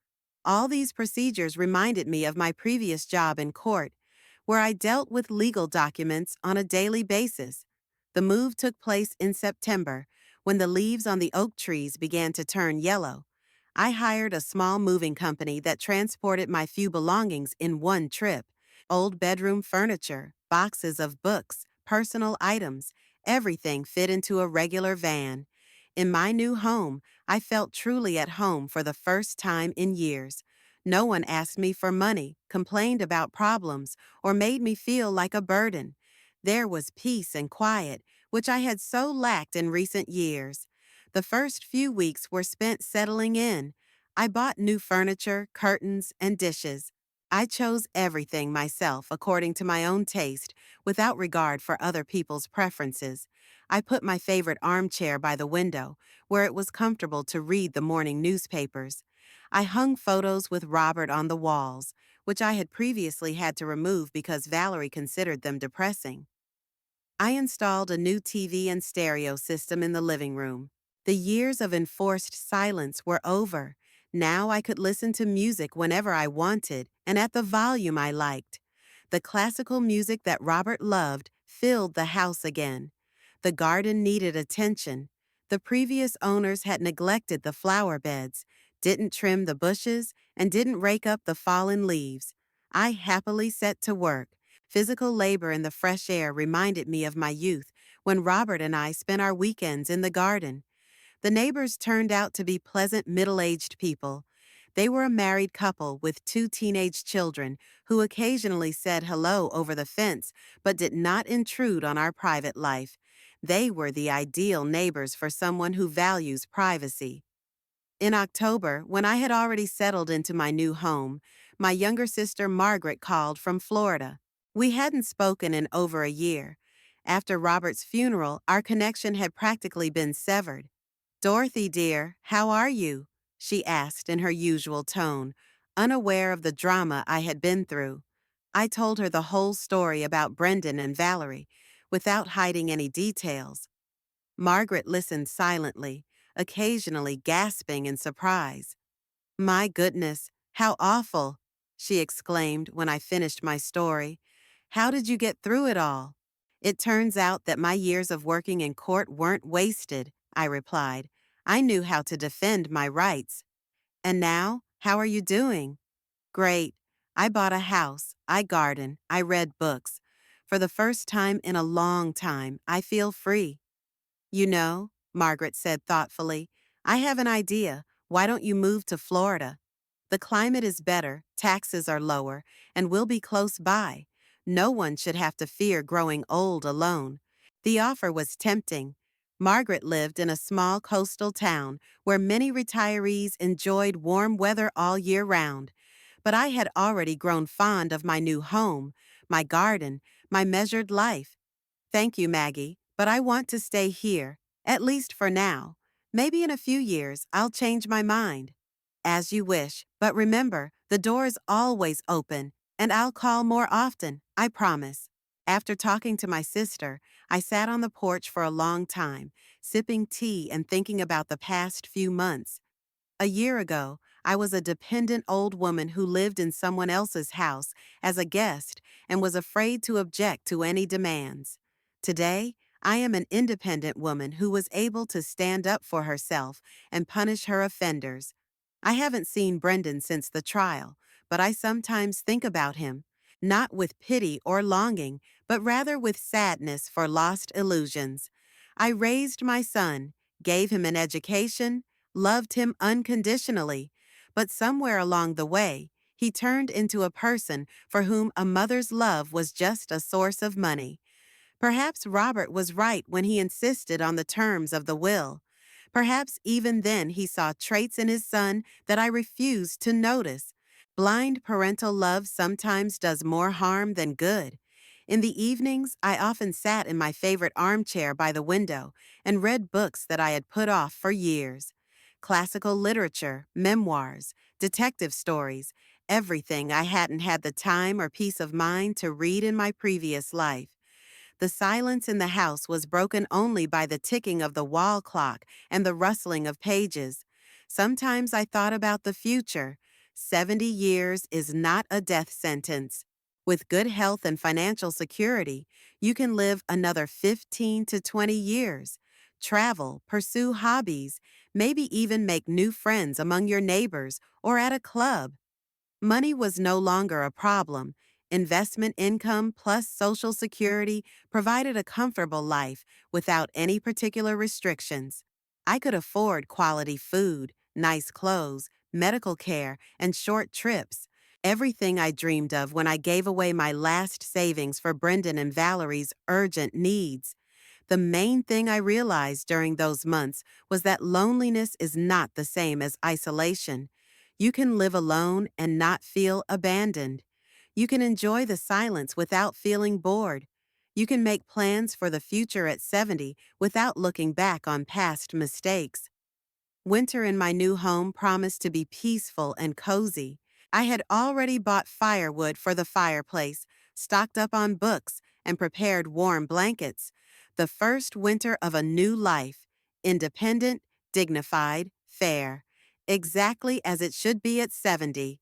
All these procedures reminded me of my previous job in court, where I dealt with legal documents on a daily basis. The move took place in September, when the leaves on the oak trees began to turn yellow. I hired a small moving company that transported my few belongings in one trip. Old bedroom furniture, boxes of books, personal items, everything fit into a regular van. In my new home, I felt truly at home for the first time in years. No one asked me for money, complained about problems, or made me feel like a burden. There was peace and quiet, which I had so lacked in recent years. The first few weeks were spent settling in. I bought new furniture, curtains, and dishes. I chose everything myself according to my own taste, without regard for other people's preferences. I put my favorite armchair by the window, where it was comfortable to read the morning newspapers. I hung photos with Robert on the walls, which I had previously had to remove because Valerie considered them depressing. I installed a new TV and stereo system in the living room. The years of enforced silence were over. Now I could listen to music whenever I wanted and at the volume I liked. The classical music that Robert loved filled the house again. The garden needed attention. The previous owners had neglected the flower beds, didn't trim the bushes, and didn't rake up the fallen leaves. I happily set to work. Physical labor in the fresh air reminded me of my youth, when Robert and I spent our weekends in the garden. The neighbors turned out to be pleasant middle-aged people. They were a married couple with two teenage children who occasionally said hello over the fence but did not intrude on our private life. They were the ideal neighbors for someone who values privacy. In October, when I had already settled into my new home, my younger sister Margaret called from Florida. We hadn't spoken in over a year. After Robert's funeral, our connection had practically been severed. "Dorothy, dear, how are you?" she asked in her usual tone, unaware of the drama I had been through. I told her the whole story about Brendan and Valerie, without hiding any details. Margaret listened silently, occasionally gasping in surprise. "My goodness, how awful!" she exclaimed when I finished my story. "How did you get through it all?" "It turns out that my years of working in court weren't wasted," I replied. "I knew how to defend my rights." "And now, how are you doing?" "Great. I bought a house, I garden, I read books. For the first time in a long time, I feel free." "You know," Margaret said thoughtfully, "I have an idea. Why don't you move to Florida? The climate is better, taxes are lower, and we'll be close by. No one should have to fear growing old alone." The offer was tempting. Margaret lived in a small coastal town where many retirees enjoyed warm weather all year round. But I had already grown fond of my new home, my garden, my measured life. "Thank you, Maggie, but I want to stay here, at least for now. Maybe in a few years I'll change my mind." "As you wish, but remember, the door is always open, and I'll call more often, I promise." After talking to my sister, I sat on the porch for a long time, sipping tea and thinking about the past few months. A year ago, I was a dependent old woman who lived in someone else's house as a guest and was afraid to object to any demands. Today, I am an independent woman who was able to stand up for herself and punish her offenders. I haven't seen Brendan since the trial, but I sometimes think about him, not with pity or longing, but rather with sadness for lost illusions. I raised my son, gave him an education, loved him unconditionally, but somewhere along the way, he turned into a person for whom a mother's love was just a source of money. Perhaps Robert was right when he insisted on the terms of the will. Perhaps even then he saw traits in his son that I refused to notice. Blind parental love sometimes does more harm than good. In the evenings, I often sat in my favorite armchair by the window and read books that I had put off for years. Classical literature, memoirs, detective stories, everything I hadn't had the time or peace of mind to read in my previous life. The silence in the house was broken only by the ticking of the wall clock and the rustling of pages. Sometimes I thought about the future. 70 years is not a death sentence. With good health and financial security, you can live another 15 to 20 years. Travel, pursue hobbies, maybe even make new friends among your neighbors or at a club. Money was no longer a problem. Investment income plus Social Security provided a comfortable life without any particular restrictions. I could afford quality food, nice clothes, medical care, and short trips. Everything I dreamed of when I gave away my last savings for Brendan and Valerie's urgent needs. The main thing I realized during those months was that loneliness is not the same as isolation. You can live alone and not feel abandoned. You can enjoy the silence without feeling bored. You can make plans for the future at 70 without looking back on past mistakes. Winter in my new home promised to be peaceful and cozy. I had already bought firewood for the fireplace, stocked up on books, and prepared warm blankets. The first winter of a new life, independent, dignified, fair. Exactly as it should be at 70.